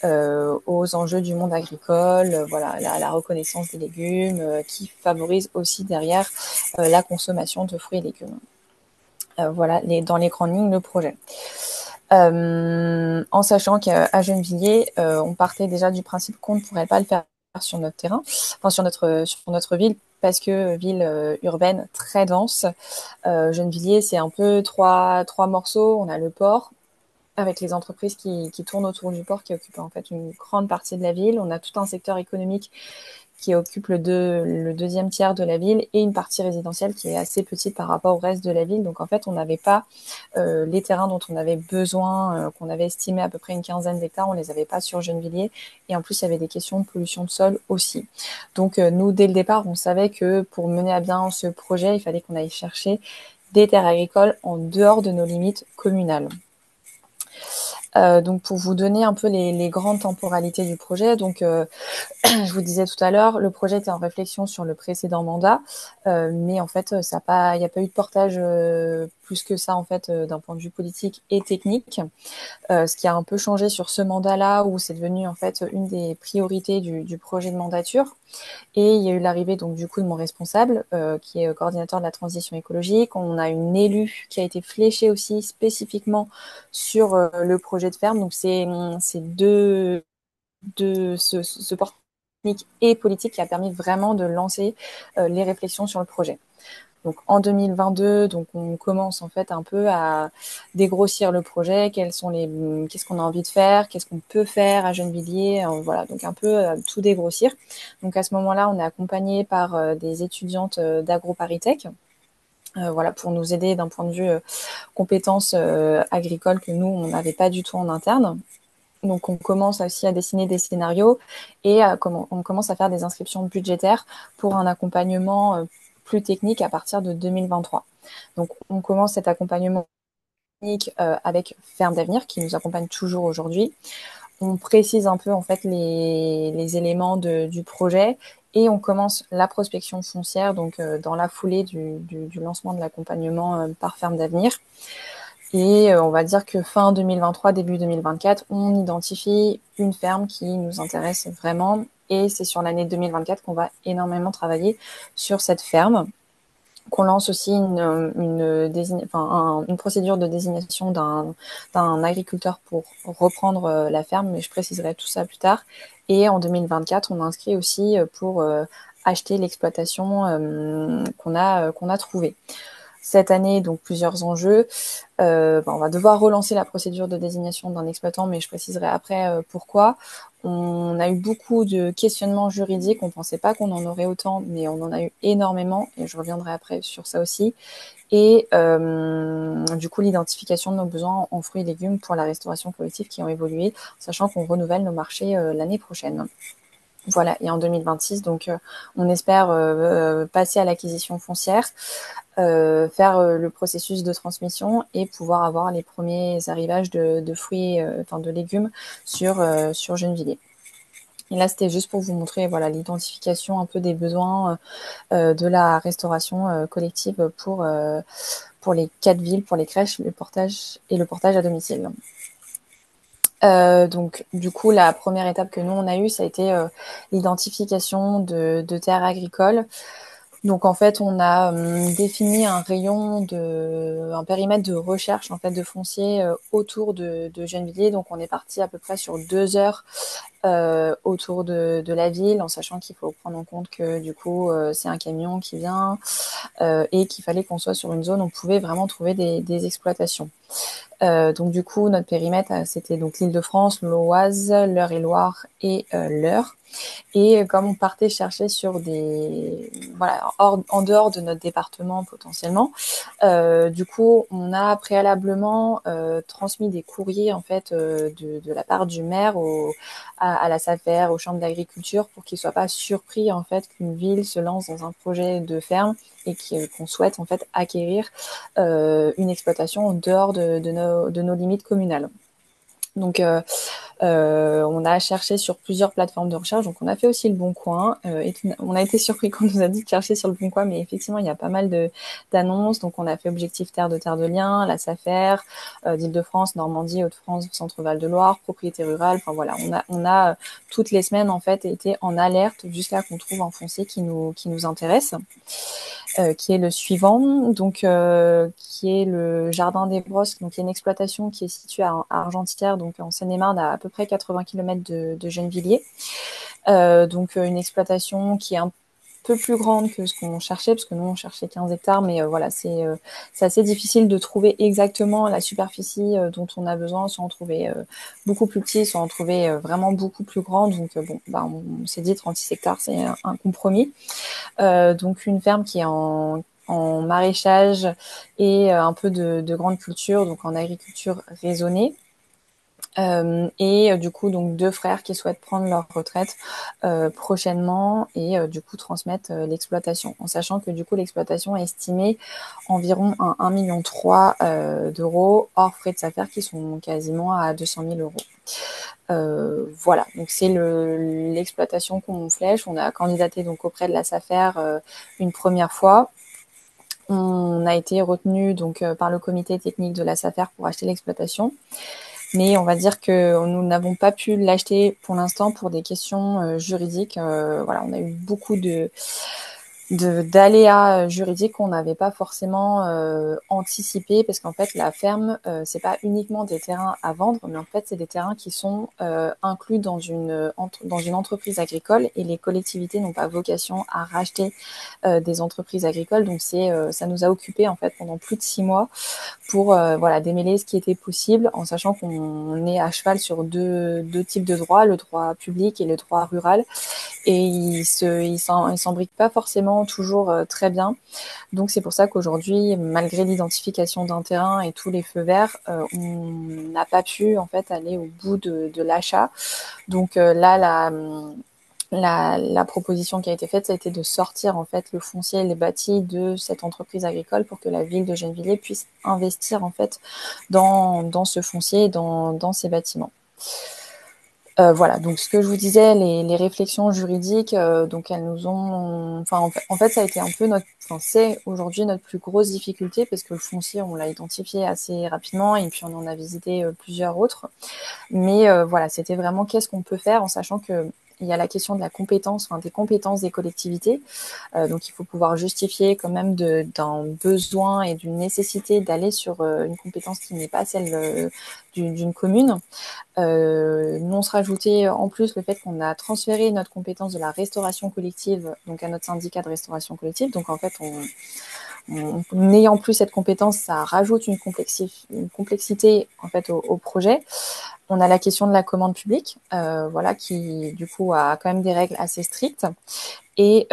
C: aux enjeux du monde agricole, voilà, la reconnaissance des légumes, qui favorise aussi derrière la consommation de fruits et légumes. Voilà, dans les grandes lignes, le projet. En sachant qu'à Gennevilliers, on partait déjà du principe qu'on ne pourrait pas le faire sur notre terrain, enfin sur notre ville, parce que ville urbaine très dense. Gennevilliers, c'est un peu trois morceaux. On a le port, avec les entreprises qui tournent autour du port, qui occupent en fait une grande partie de la ville. On a tout un secteur économique qui occupe le deuxième tiers de la ville, et une partie résidentielle qui est assez petite par rapport au reste de la ville. Donc en fait, on n'avait pas les terrains dont on avait besoin, qu'on avait estimé à peu près une quinzaine d'hectares, on les avait pas sur Gennevilliers. Et en plus, il y avait des questions de pollution de sol aussi. Donc nous, dès le départ, on savait que pour mener à bien ce projet, il fallait qu'on aille chercher des terres agricoles en dehors de nos limites communales. Donc pour vous donner un peu les grandes temporalités du projet, donc je vous disais tout à l'heure, le projet était en réflexion sur le précédent mandat, mais en fait, il n'y a pas eu de portage plus que ça en fait d'un point de vue politique et technique. Ce qui a un peu changé sur ce mandat-là, où c'est devenu en fait une des priorités du projet de mandature. Et il y a eu l'arrivée donc du coup de mon responsable, qui est coordinateur de la transition écologique. On a une élue qui a été fléchée aussi spécifiquement sur le projet de ferme. Donc c'est ce porte technique et politique qui a permis vraiment de lancer les réflexions sur le projet. Donc en 2022, donc on commence en fait un peu à dégrossir le projet, qu'est-ce qu'on a envie de faire, qu'est-ce qu'on peut faire à Gennevilliers, voilà, donc un peu tout dégrossir. Donc à ce moment-là, on est accompagné par des étudiantes d'AgroParisTech, voilà, pour nous aider d'un point de vue compétences agricoles que nous on n'avait pas du tout en interne. Donc on commence aussi à dessiner des scénarios, et on commence à faire des inscriptions budgétaires pour un accompagnement plus technique à partir de 2023. Donc on commence cet accompagnement technique avec Ferme d'Avenir, qui nous accompagne toujours aujourd'hui. On précise un peu en fait les éléments du projet, et on commence la prospection foncière, donc dans la foulée du lancement de l'accompagnement par Ferme d'Avenir. Et on va dire que fin 2023, début 2024, on identifie une ferme qui nous intéresse vraiment. Et c'est sur l'année 2024 qu'on va énormément travailler sur cette ferme. Qu'on lance aussi une procédure de désignation d'un agriculteur pour reprendre la ferme, mais je préciserai tout ça plus tard. Et en 2024, on inscrit aussi pour acheter l'exploitation qu'on a trouvée. Cette année, donc plusieurs enjeux. On va devoir relancer la procédure de désignation d'un exploitant, mais je préciserai après pourquoi. On a eu beaucoup de questionnements juridiques. On ne pensait pas qu'on en aurait autant, mais on en a eu énormément, et je reviendrai après sur ça aussi. Et du coup, l'identification de nos besoins en fruits et légumes pour la restauration collective qui ont évolué, sachant qu'on renouvelle nos marchés l'année prochaine. Voilà, et en 2026, donc on espère passer à l'acquisition foncière, faire le processus de transmission, et pouvoir avoir les premiers arrivages de fruits, de légumes sur Gennevilliers. Et là, c'était juste pour vous montrer voilà l'identification un peu des besoins de la restauration collective pour les 4 villes, pour les crèches, le portage à domicile. Donc du coup, la première étape que nous on a eue, ça a été l'identification de terres agricoles. Donc en fait, on a défini un périmètre de recherche en fait de foncier autour de Gennevilliers. Donc on est parti à peu près sur 2 heures autour de la ville, en sachant qu'il faut prendre en compte que du coup c'est un camion qui vient et qu'il fallait qu'on soit sur une zone où on pouvait vraiment trouver des exploitations. Donc du coup, notre périmètre, c'était donc l'Île-de-France, l'Oise, l'Eure-et-Loir et l'Eure. Et comme on partait chercher sur en dehors de notre département potentiellement, du coup, on a préalablement transmis des courriers en fait de la part du maire à la SAFER, aux chambres d'agriculture, pour qu'ils ne soient pas surpris en fait qu'une ville se lance dans un projet de ferme et qu'on souhaite en fait acquérir une exploitation en dehors de nos limites communales. Donc, on a cherché sur plusieurs plateformes de recherche. Donc, on a fait aussi le Bon Coin. On a été surpris quand on nous a dit de chercher sur le Bon Coin, mais effectivement, il y a pas mal d'annonces. Donc, on a fait Objectif Terre de Liens, la SAFER, d'Île-de-France, Normandie, Hauts-de-France, Centre-Val de Loire, Propriété Rurale. Enfin voilà, on a toutes les semaines en fait été en alerte jusqu'à qu'on trouve un foncier qui nous intéresse. Qui est le suivant, donc qui est le Jardin des Brosses, donc qui est une exploitation qui est située à Argentière, donc en Seine-et-Marne, à peu près 80 km de Gennevilliers. Donc une exploitation qui est un peu plus grande que ce qu'on cherchait, parce que nous on cherchait 15 hectares, mais voilà, c'est assez difficile de trouver exactement la superficie dont on a besoin, soit en trouver beaucoup plus petit, soit en trouver vraiment beaucoup plus grand. Donc bon, on s'est dit 36 hectares, c'est un compromis. Donc une ferme qui est en maraîchage et un peu de grande culture, donc en agriculture raisonnée. Et du coup, donc 2 frères qui souhaitent prendre leur retraite prochainement et du coup transmettre l'exploitation, en sachant que du coup l'exploitation est estimée environ à 1,3 million d'euros, hors frais de SAFER qui sont quasiment à 200 000 euros. Voilà, donc c'est l'exploitation qu'on flèche. On a candidaté donc auprès de la SAFER une première fois. On a été retenu donc par le comité technique de la SAFER pour acheter l'exploitation. Mais on va dire que nous n'avons pas pu l'acheter pour l'instant pour des questions juridiques. Voilà, on a eu beaucoup d'aléas juridiques qu'on n'avait pas forcément anticipé, parce qu'en fait la ferme c'est pas uniquement des terrains à vendre, mais en fait c'est des terrains qui sont inclus dans une entreprise agricole, et les collectivités n'ont pas vocation à racheter des entreprises agricoles. Donc ça nous a occupé en fait pendant plus de 6 mois pour voilà, démêler ce qui était possible, en sachant qu'on est à cheval sur deux types de droits, le droit public et le droit rural, et ils s'embriquent pas forcément toujours très bien. Donc c'est pour ça qu'aujourd'hui, malgré l'identification d'un terrain et tous les feux verts, on n'a pas pu en fait aller au bout de l'achat. Donc là, la proposition qui a été faite, ça a été de sortir en fait le foncier et les bâtis de cette entreprise agricole pour que la ville de Gennevilliers puisse investir en fait dans ce foncier, dans ces bâtiments. Voilà, donc ce que je vous disais, les réflexions juridiques, donc elles nous ont, enfin en fait ça a été un peu c'est aujourd'hui notre plus grosse difficulté, parce que le foncier on l'a identifié assez rapidement et puis on en a visité plusieurs autres. Mais voilà, c'était vraiment qu'est-ce qu'on peut faire, en sachant que il y a la question de la compétence, des compétences des collectivités. Donc il faut pouvoir justifier quand même d'un besoin et d'une nécessité d'aller sur une compétence qui n'est pas celle d'une commune. Nous, on se rajoutait en plus le fait qu'on a transféré notre compétence de la restauration collective donc à notre syndicat de restauration collective. Donc en fait, n'ayant plus cette compétence, ça rajoute une complexité en fait au projet. On a la question de la commande publique, voilà, qui du coup a quand même des règles assez strictes. Et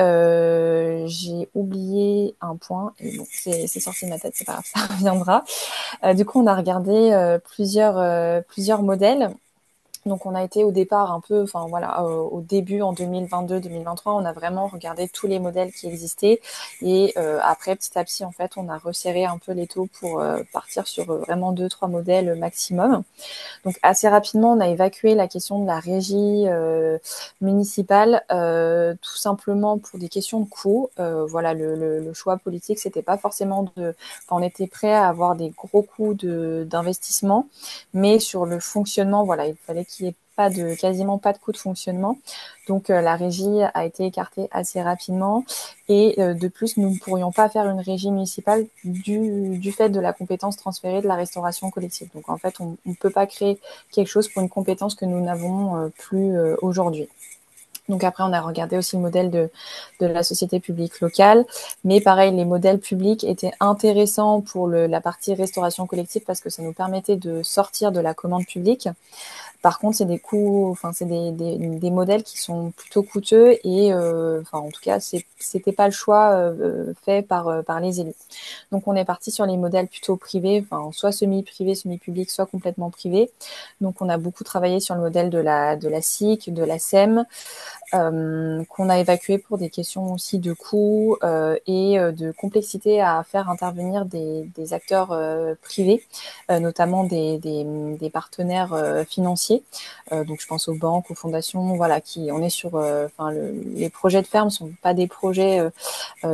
C: j'ai oublié un point, et bon, c'est sorti de ma tête, c'est pas grave, ça reviendra. Du coup, on a regardé plusieurs modèles. Donc on a été au départ un peu, enfin voilà, au début en 2022-2023, on a vraiment regardé tous les modèles qui existaient, et après petit à petit en fait on a resserré un peu les taux pour partir sur vraiment 2-3 modèles maximum. Donc assez rapidement on a évacué la question de la régie municipale, tout simplement pour des questions de coûts. Voilà, le choix politique c'était pas forcément on était prêt à avoir des gros coûts d'investissement, mais sur le fonctionnement, voilà, il fallait qu'il n'y ait quasiment pas de coût de fonctionnement. Donc la régie a été écartée assez rapidement, et de plus nous ne pourrions pas faire une régie municipale du fait de la compétence transférée de la restauration collective. Donc en fait on ne peut pas créer quelque chose pour une compétence que nous n'avons plus aujourd'hui. Donc après, on a regardé aussi le modèle de la société publique locale. Mais pareil, les modèles publics étaient intéressants pour la partie restauration collective, parce que ça nous permettait de sortir de la commande publique. Par contre, c'est des coûts, enfin, c'est des modèles qui sont plutôt coûteux et, enfin, en tout cas, c'était pas le choix fait par les élus. Donc, on est parti sur les modèles plutôt privés, enfin, soit semi-privé, semi-public, soit complètement privé. Donc, on a beaucoup travaillé sur le modèle de la SIC, de la SEM, qu'on a évacué pour des questions aussi de coûts et de complexité à faire intervenir des acteurs privés, notamment des partenaires financiers. Donc je pense aux banques, aux fondations, voilà, on est sur, les projets de ferme sont pas des projets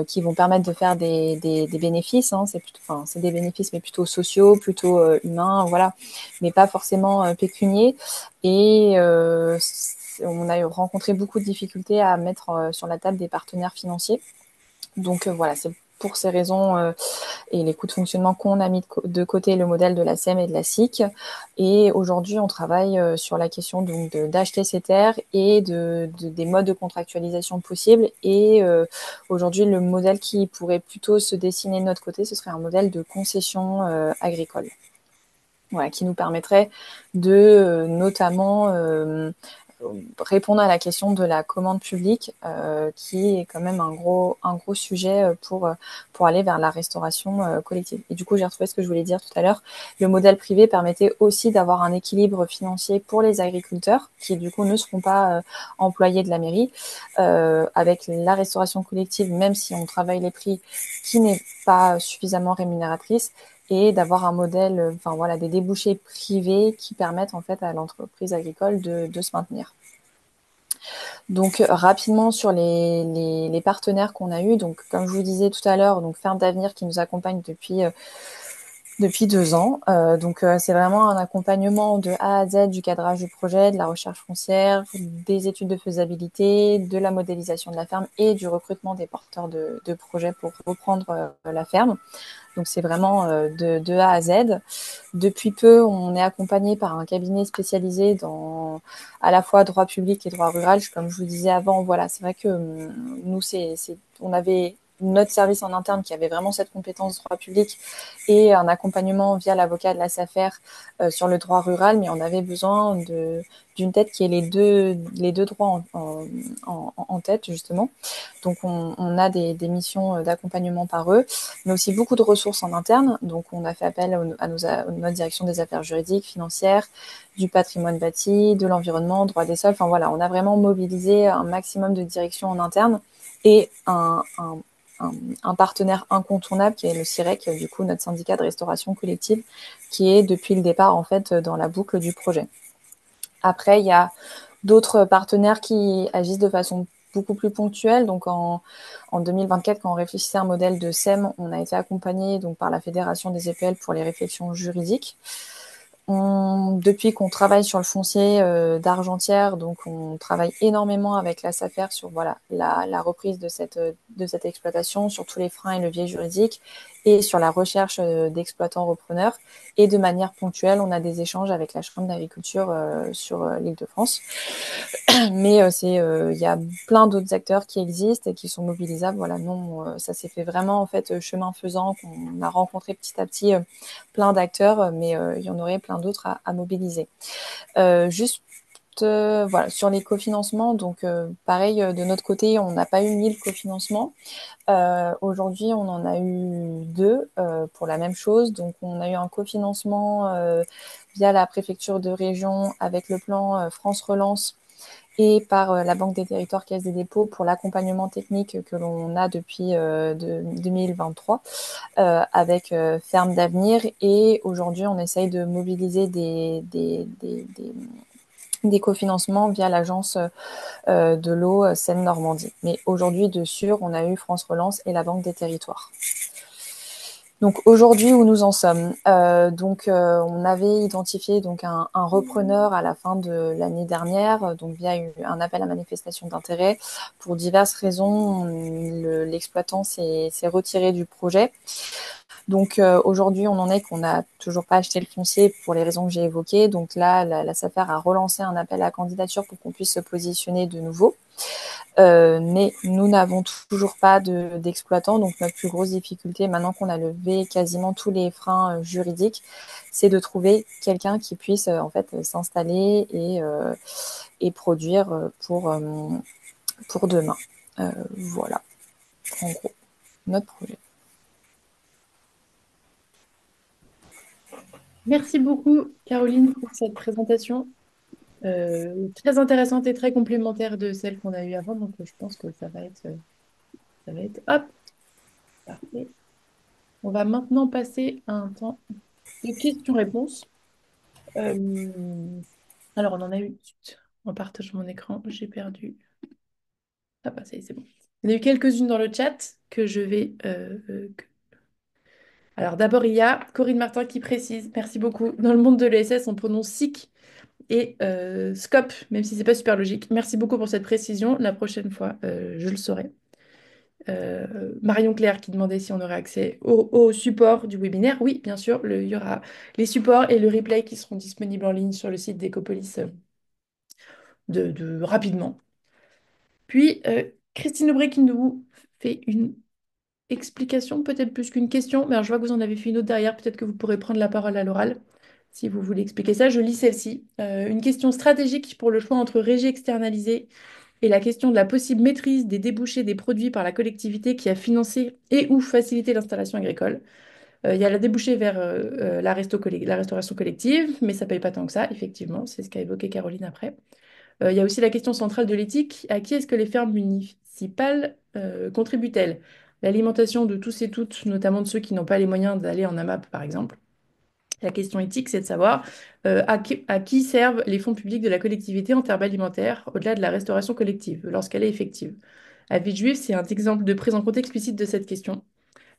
C: qui vont permettre de faire des bénéfices. Hein, c'est des bénéfices, mais plutôt sociaux, plutôt humains, voilà, mais pas forcément pécuniers. Et on a rencontré beaucoup de difficultés à mettre sur la table des partenaires financiers. Donc voilà, c'est pour ces raisons et les coûts de fonctionnement qu'on a mis de côté le modèle de la SEM et de la SIC. Et aujourd'hui, on travaille sur la question donc d'acheter ces terres et des modes de contractualisation possibles. Et aujourd'hui, le modèle qui pourrait plutôt se dessiner de notre côté, ce serait un modèle de concession agricole. Voilà, qui nous permettrait de notamment répondre à la question de la commande publique, qui est quand même un gros sujet pour aller vers la restauration collective. Et du coup, j'ai retrouvé ce que je voulais dire tout à l'heure. Le modèle privé permettait aussi d'avoir un équilibre financier pour les agriculteurs, qui du coup ne seront pas employés de la mairie, avec la restauration collective, même si on travaille les prix, qui n'est pas suffisamment rémunératrice, et d'avoir un modèle, enfin voilà, des débouchés privés qui permettent en fait à l'entreprise agricole de se maintenir. Donc rapidement sur les partenaires qu'on a eus, donc comme je vous disais tout à l'heure, donc Ferme d'Avenir qui nous accompagne depuis 2 ans. Donc c'est vraiment un accompagnement de A à Z du cadrage du projet, de la recherche foncière, des études de faisabilité, de la modélisation de la ferme et du recrutement des porteurs de projets pour reprendre la ferme. Donc c'est vraiment de A à Z. Depuis peu, on est accompagné par un cabinet spécialisé dans à la fois droit public et droit rural. Comme je vous disais avant, voilà, c'est vrai que nous, on avait notre service en interne qui avait vraiment cette compétence droit public et un accompagnement via l'avocat de la SAFER sur le droit rural, mais on avait besoin d'une tête qui ait les deux droits en tête, justement. Donc, on a des missions d'accompagnement par eux, mais aussi beaucoup de ressources en interne. Donc, on a fait appel à notre direction des affaires juridiques, financières, du patrimoine bâti, de l'environnement, droit des sols. Enfin, voilà, on a vraiment mobilisé un maximum de directions en interne et un partenaire incontournable qui est le CIREC, du coup, notre syndicat de restauration collective, qui est depuis le départ, en fait, dans la boucle du projet. Après, il y a d'autres partenaires qui agissent de façon beaucoup plus ponctuelle. Donc en 2024, quand on réfléchissait à un modèle de SEM, on a été accompagné donc par la Fédération des EPL pour les réflexions juridiques. Depuis qu'on travaille sur le foncier d'Argentière, donc on travaille énormément avec la SAFER sur voilà la reprise de cette exploitation, sur tous les freins et leviers juridiques et sur la recherche d'exploitants repreneurs. Et de manière ponctuelle, on a des échanges avec la Chambre d'agriculture sur l'Île-de-France. Mais il y a plein d'autres acteurs qui existent et qui sont mobilisables. Voilà, non, ça s'est fait vraiment en fait chemin faisant. On a rencontré petit à petit plein d'acteurs, mais il y en aurait plein d'autres à mobiliser. Juste voilà, sur les cofinancements, donc pareil, de notre côté, on n'a pas eu 1000 cofinancements. Aujourd'hui, on en a eu 2 pour la même chose. Donc, on a eu un cofinancement via la préfecture de région avec le plan France Relance et par la Banque des Territoires Caisse des Dépôts pour l'accompagnement technique que l'on a depuis 2023 avec Ferme d'Avenir. Et aujourd'hui, on essaye de mobiliser des cofinancements via l'agence de l'eau Seine-Normandie. Mais aujourd'hui, de sûr, on a eu France Relance et la Banque des Territoires. Donc aujourd'hui, où nous en sommes, on avait identifié donc un repreneur à la fin de l'année dernière, donc via un appel à manifestation d'intérêt. Pour diverses raisons, l'exploitant s'est retiré du projet. Donc aujourd'hui, on en est qu'on n'a toujours pas acheté le foncier pour les raisons que j'ai évoquées. Donc là, la SAFER a relancé un appel à candidature pour qu'on puisse se positionner de nouveau. Mais nous n'avons toujours pas d'exploitant. Donc notre plus grosse difficulté, maintenant qu'on a levé quasiment tous les freins juridiques, c'est de trouver quelqu'un qui puisse en fait s'installer et produire pour demain. Voilà, en gros, notre projet.
A: Merci beaucoup, Caroline, pour cette présentation très intéressante et très complémentaire de celle qu'on a eue avant. Donc, je pense que ça va être hop, parfait. On va maintenant passer à un temps de questions-réponses. Euh, alors, on en a eu. Zut, on partage mon écran. J'ai perdu. Ah, bah, ça y est, c'est bon. Il y en a eu quelques-unes dans le chat que je vais. Alors, d'abord, il y a Corinne Martin qui précise. Merci beaucoup. Dans le monde de l'ESS, on prononce SIC et SCOP, même si c'est pas super logique. Merci beaucoup pour cette précision. La prochaine fois, je le saurai. Marion Claire qui demandait si on aurait accès au support du webinaire. Oui, bien sûr, il y aura les supports et le replay qui seront disponibles en ligne sur le site d'Ecopolis rapidement. Puis, Christine Aubry qui nous fait une explication, peut-être plus qu'une question, mais alors, je vois que vous en avez fait une autre derrière. Peut-être que vous pourrez prendre la parole à l'oral si vous voulez expliquer ça. Je lis celle-ci. Une question stratégique pour le choix entre régie externalisée et la question de la possible maîtrise des débouchés des produits par la collectivité qui a financé et ou facilité l'installation agricole. Il y a la débouchée vers la restauration collective, mais ça ne paye pas tant que ça, effectivement, c'est ce qu'a évoqué Caroline après. Il y a aussi la question centrale de l'éthique. À qui est-ce que les fermes municipales contribuent-elles? L'alimentation de tous et toutes, notamment de ceux qui n'ont pas les moyens d'aller en AMAP, par exemple. La question éthique, c'est de savoir à qui servent les fonds publics de la collectivité en termes alimentaires, au-delà de la restauration collective, lorsqu'elle est effective. À Villejuif, c'est un exemple de prise en compte explicite de cette question.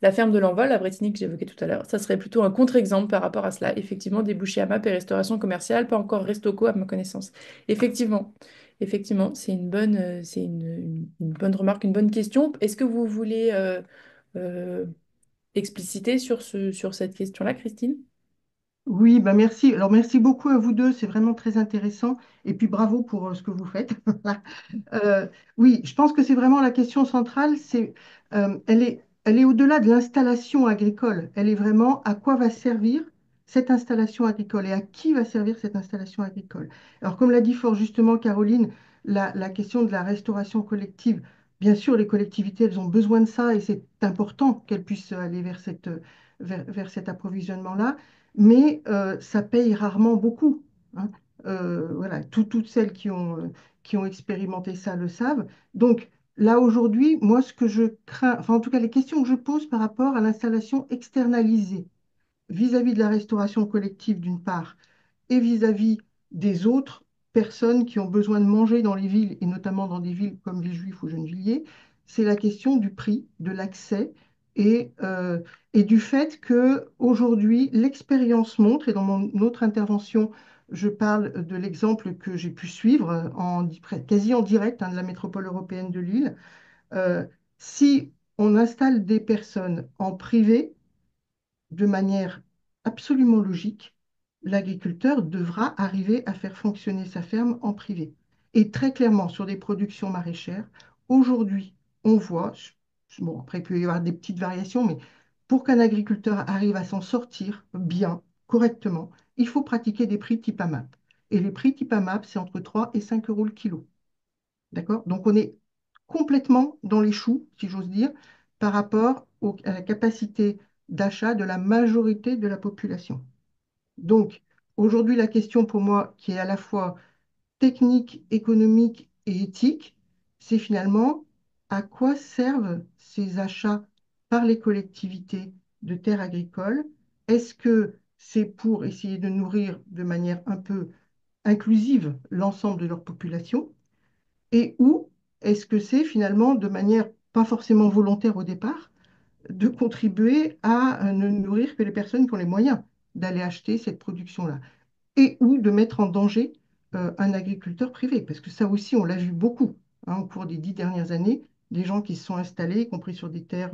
A: La ferme de l'Envol, à Bretigny, que j'évoquais tout à l'heure, ça serait plutôt un contre-exemple par rapport à cela. Effectivement, débouché AMAP et restauration commerciale, pas encore Restoko à ma connaissance. Effectivement, effectivement, c'est une bonne remarque, une bonne question. Est-ce que vous voulez euh, expliciter sur cette question-là, Christine?
D: Oui, bah merci. Alors merci beaucoup à vous deux, c'est vraiment très intéressant. Et puis bravo pour ce que vous faites. Euh, oui, je pense que c'est vraiment la question centrale. Elle est au-delà de l'installation agricole. Elle est vraiment à quoi va servir cette installation agricole et à qui va servir cette installation agricole. Alors comme l'a dit fort justement Caroline, la question de la restauration collective. Bien sûr, les collectivités, elles ont besoin de ça et c'est important qu'elles puissent aller vers cet approvisionnement-là, mais ça paye rarement beaucoup, hein. Voilà, toutes celles qui ont expérimenté ça le savent. Donc là, aujourd'hui, moi, ce que je crains, enfin en tout cas les questions que je pose par rapport à l'installation externalisée vis-à-vis de la restauration collective d'une part, et vis-à-vis des autres personnes qui ont besoin de manger dans les villes, et notamment dans des villes comme Villejuif ou Gennevilliers, c'est la question du prix, de l'accès et du fait que aujourd'hui l'expérience montre, et dans mon autre intervention, je parle de l'exemple que j'ai pu suivre quasi en direct, hein, de la métropole européenne de Lille. Euh, si on installe des personnes en privé, de manière absolument logique, l'agriculteur devra arriver à faire fonctionner sa ferme en privé. Et très clairement, sur des productions maraîchères, aujourd'hui, on voit, bon, après, il peut y avoir des petites variations, mais pour qu'un agriculteur arrive à s'en sortir bien, correctement, il faut pratiquer des prix type AMAP. Et les prix type AMAP, c'est entre 3 et 5 euros le kilo. D'accord? Donc, on est complètement dans les choux, si j'ose dire, par rapport à la capacité d'achat de la majorité de la population. Donc, aujourd'hui, la question pour moi, qui est à la fois technique, économique et éthique, c'est finalement à quoi servent ces achats par les collectivités de terres agricoles? Est-ce que c'est pour essayer de nourrir de manière un peu inclusive l'ensemble de leur population? Et où est-ce que c'est finalement, de manière pas forcément volontaire au départ, de contribuer à ne nourrir que les personnes qui ont les moyens d'aller acheter cette production-là? Et ou de mettre en danger un agriculteur privé, parce que ça aussi, on l'a vu beaucoup, hein, au cours des 10 dernières années, des gens qui se sont installés, y compris sur des terres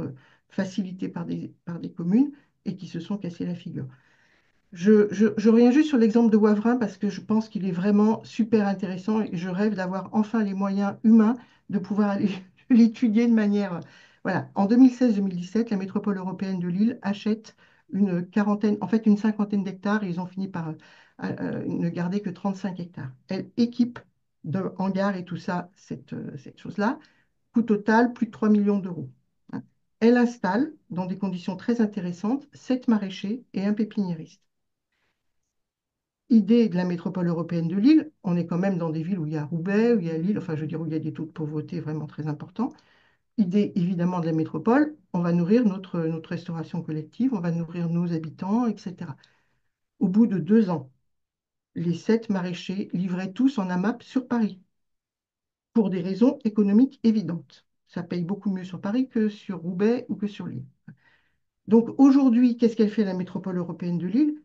D: facilitées par des communes, et qui se sont cassés la figure. Je reviens juste sur l'exemple de Wavrin parce que je pense qu'il est vraiment super intéressant et je rêve d'avoir enfin les moyens humains de pouvoir aller l'étudier de manière... Voilà, en 2016-2017, la métropole européenne de Lille achète une quarantaine, en fait une cinquantaine d'hectares et ils ont fini par ne garder que 35 hectares. Elle équipe de hangars et tout ça, cette chose-là, coût total plus de 3 millions d'euros. Hein. Elle installe, dans des conditions très intéressantes, 7 maraîchers et un pépiniériste. Idée de la métropole européenne de Lille, on est quand même dans des villes où il y a Roubaix, où il y a Lille, enfin je veux dire où il y a des taux de pauvreté vraiment très importants. Idée évidemment de la métropole, on va nourrir notre restauration collective, on va nourrir nos habitants, etc. Au bout de 2 ans, les 7 maraîchers livraient tous en AMAP sur Paris, pour des raisons économiques évidentes. Ça paye beaucoup mieux sur Paris que sur Roubaix ou que sur Lille. Donc aujourd'hui, qu'est-ce qu'elle fait la métropole européenne de Lille?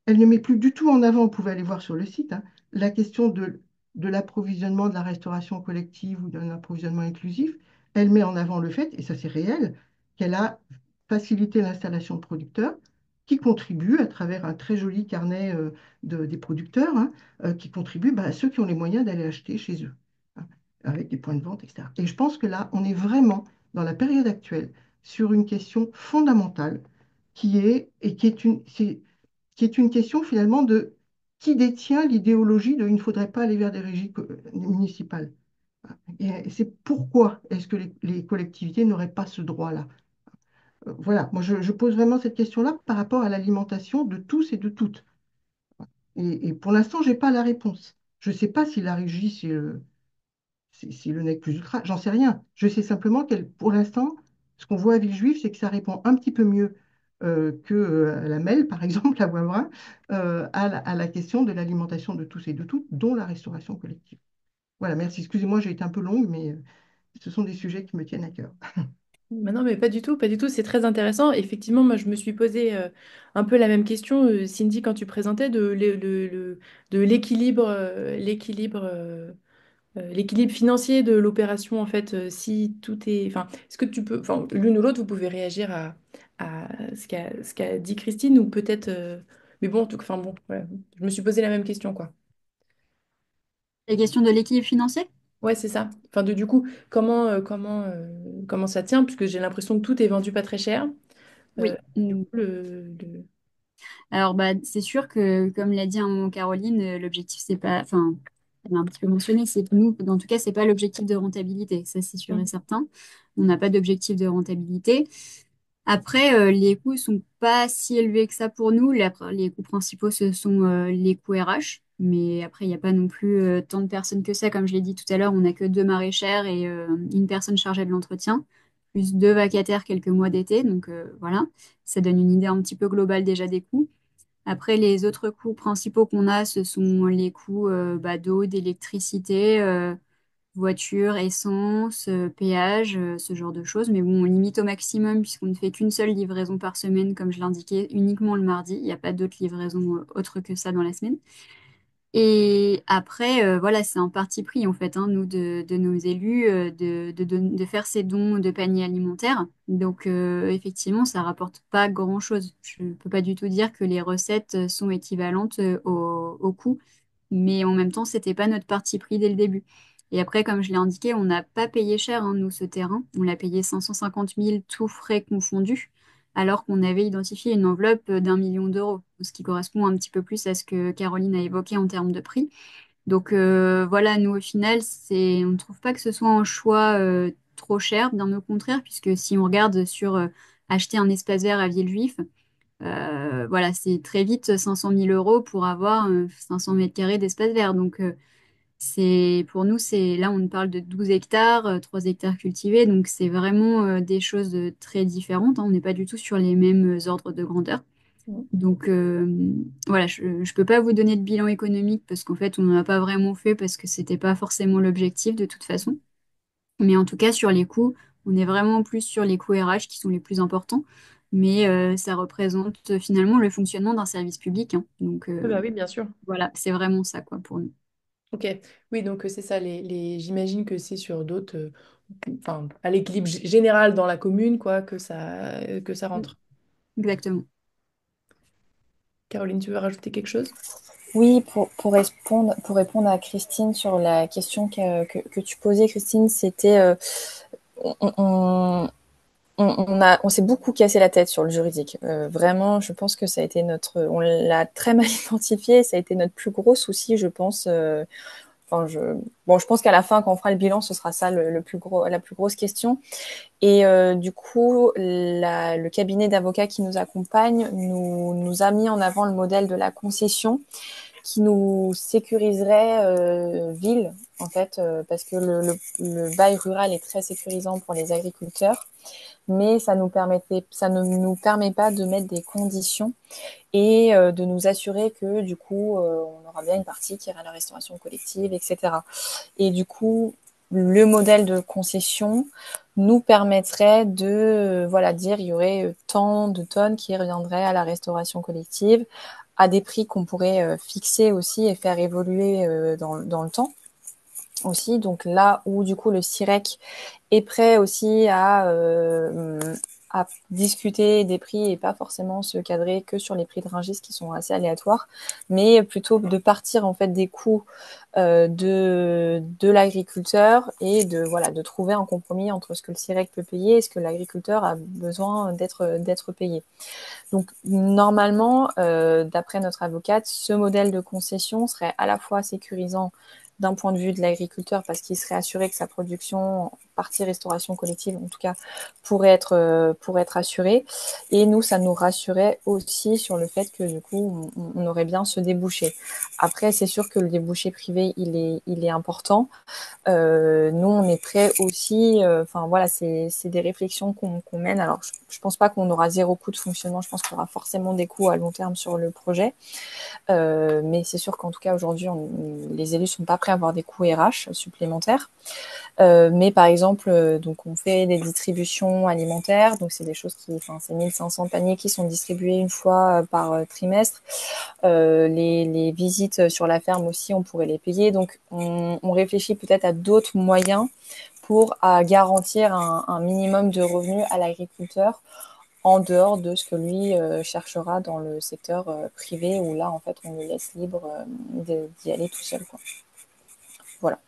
D: Elle ne met plus du tout en avant, vous pouvez aller voir sur le site, hein, la question de l'approvisionnement, de la restauration collective ou d'un approvisionnement inclusif. Elle met en avant le fait, et ça c'est réel, qu'elle a facilité l'installation de producteurs qui contribuent à travers un très joli carnet des producteurs, hein, qui contribuent à ceux qui ont les moyens d'aller acheter chez eux, hein, avec des points de vente, etc. Et je pense que là, on est vraiment dans la période actuelle sur une question fondamentale qui est, et qui est une question finalement de qui détient l'idéologie de il ne faudrait pas aller vers des régies municipales. Et c'est pourquoi est-ce que les collectivités n'auraient pas ce droit-là? Voilà, moi je pose vraiment cette question-là par rapport à l'alimentation de tous et de toutes. Et pour l'instant, je n'ai pas la réponse. Je ne sais pas si la régie, c'est le nec plus ultra, j'en sais rien. Je sais simplement qu'elle, pour l'instant, ce qu'on voit à Villejuif, c'est que ça répond un petit peu mieux que à la MEL, par exemple, à Wavrin, à la question de l'alimentation de tous et de toutes, dont la restauration collective. Voilà, merci. Excusez-moi, j'ai été un peu longue, mais ce sont des sujets qui me tiennent à cœur.
A: Mais non, mais pas du tout, pas du tout. C'est très intéressant. Effectivement, moi, je me suis posé un peu la même question, Cindy, quand tu présentais de l'équilibre, l'équilibre financier de l'opération, en fait, si tout est... Enfin, est-ce que tu peux... Enfin, l'une ou l'autre, vous pouvez réagir à ce qu'a dit Christine, ou peut-être... Mais bon, en tout cas, enfin bon, voilà. Je me suis posé la même question, quoi.
B: La question de l'équilibre financier?
A: Ouais, c'est ça. Enfin, du coup, comment ça tient, puisque j'ai l'impression que tout est vendu pas très cher.
B: Oui.
A: Du coup,
B: Alors, bah, c'est sûr que, comme l'a dit un moment Caroline, l'objectif, c'est pas, enfin, elle l'a un petit peu mentionné, c'est que nous, en tout cas, c'est pas l'objectif de rentabilité, ça c'est sûr et certain. On n'a pas d'objectif de rentabilité. Après, les coûts sont pas si élevés que ça pour nous. Les coûts principaux, ce sont les coûts RH. Mais après, il n'y a pas non plus tant de personnes que ça. Comme je l'ai dit tout à l'heure, on n'a que 2 maraîchères et une personne chargée de l'entretien, plus 2 vacataires quelques mois d'été. Donc voilà, ça donne une idée un petit peu globale déjà des coûts. Après, les autres coûts principaux qu'on a, ce sont les coûts d'eau, d'électricité, voiture, essence, péage, ce genre de choses. Mais bon, on limite au maximum puisqu'on ne fait qu'une seule livraison par semaine, comme je l'indiquais, uniquement le mardi. Il n'y a pas d'autres livraisons autres que ça dans la semaine. Et après, voilà, c'est un parti pris en fait, hein, nous, de nos élus, de faire ces dons de paniers alimentaires. Donc, effectivement, ça rapporte pas grand-chose. Je ne peux pas du tout dire que les recettes sont équivalentes au coût, mais en même temps, c'était pas notre parti pris dès le début. Et après, comme je l'ai indiqué, on n'a pas payé cher, hein, nous, ce terrain. On l'a payé 550 000, tout frais confondus, alors qu'on avait identifié une enveloppe d'1 million d'euros, ce qui correspond un petit peu plus à ce que Caroline a évoqué en termes de prix. Donc voilà, nous, au final, on ne trouve pas que ce soit un choix trop cher, bien au contraire, puisque si on regarde sur acheter un espace vert à Villejuif, voilà, c'est très vite 500 000 euros pour avoir 500 mètres carrés d'espace vert. Donc, pour nous, là, on parle de 12 hectares, 3 hectares cultivés. Donc, c'est vraiment des choses très différentes, hein. On n'est pas du tout sur les mêmes ordres de grandeur. Donc, voilà, je ne peux pas vous donner de bilan économique parce qu'en fait, on n'en a pas vraiment fait parce que c'était pas forcément l'objectif de toute façon. Mais en tout cas, sur les coûts, on est vraiment plus sur les coûts RH qui sont les plus importants. Mais ça représente finalement le fonctionnement d'un service public, hein. Donc
A: bah oui, bien sûr.
B: voilà, c'est vraiment ça quoi pour nous.
A: Ok, oui, donc c'est ça, j'imagine que c'est sur d'autres, enfin, à l'équilibre général dans la commune, quoi, que ça
B: Mm.
A: rentre.
B: Exactement.
A: Caroline, tu veux rajouter quelque chose?
C: Oui, pour répondre à Christine sur la question que tu posais, Christine, c'était on, on, on s'est beaucoup cassé la tête sur le juridique. Vraiment, je pense que ça a été on l'a très mal identifié. Ça a été notre plus gros souci, je pense. Enfin, je pense qu'à la fin, quand on fera le bilan, ce sera ça le plus gros, la plus grosse question. Et du coup, le cabinet d'avocats qui nous accompagne nous a mis en avant le modèle de la concession qui nous sécuriserait ville, en fait, parce que le bail rural est très sécurisant pour les agriculteurs, mais ça ne nous permet pas de mettre des conditions et de nous assurer que du coup, on aura bien une partie qui ira à la restauration collective, etc. Et du coup, le modèle de concession nous permettrait de voilà dire il y aurait tant de tonnes qui reviendraient à la restauration collective à des prix qu'on pourrait fixer aussi et faire évoluer dans le temps aussi. Donc là où du coup le CIREC est prêt aussi à discuter des prix et pas forcément se cadrer que sur les prix de Rungis qui sont assez aléatoires, mais plutôt de partir en fait des coûts de l'agriculteur et de trouver un compromis entre ce que le CIREC peut payer et ce que l'agriculteur a besoin d'être payé. Donc normalement, d'après notre avocate, ce modèle de concession serait à la fois sécurisant d'un point de vue de l'agriculteur parce qu'il serait assuré que sa production, partie restauration collective en tout cas, pourrait être assurée. Et nous, ça nous rassurait aussi sur le fait que du coup, on aurait bien ce débouché. Après, c'est sûr que le débouché privé, il est important. Nous, on est prêt aussi. Enfin voilà, c'est des réflexions qu'on mène. Alors, je pense pas qu'on aura zéro coût de fonctionnement. Je pense qu'il y aura forcément des coûts à long terme sur le projet. Mais c'est sûr qu'en tout cas aujourd'hui, les élus sont pas prêts à avoir des coûts RH supplémentaires. Mais par exemple, donc on fait des distributions alimentaires, donc c'est des choses c'est 1500 paniers qui sont distribués une fois par trimestre. Les visites sur la ferme aussi, on pourrait les payer. Donc on réfléchit peut-être à d'autres moyens pour garantir un minimum de revenus à l'agriculteur en dehors de ce que lui cherchera dans le secteur privé où là en fait on le laisse libre d'y aller tout seul, quoi. Voilà.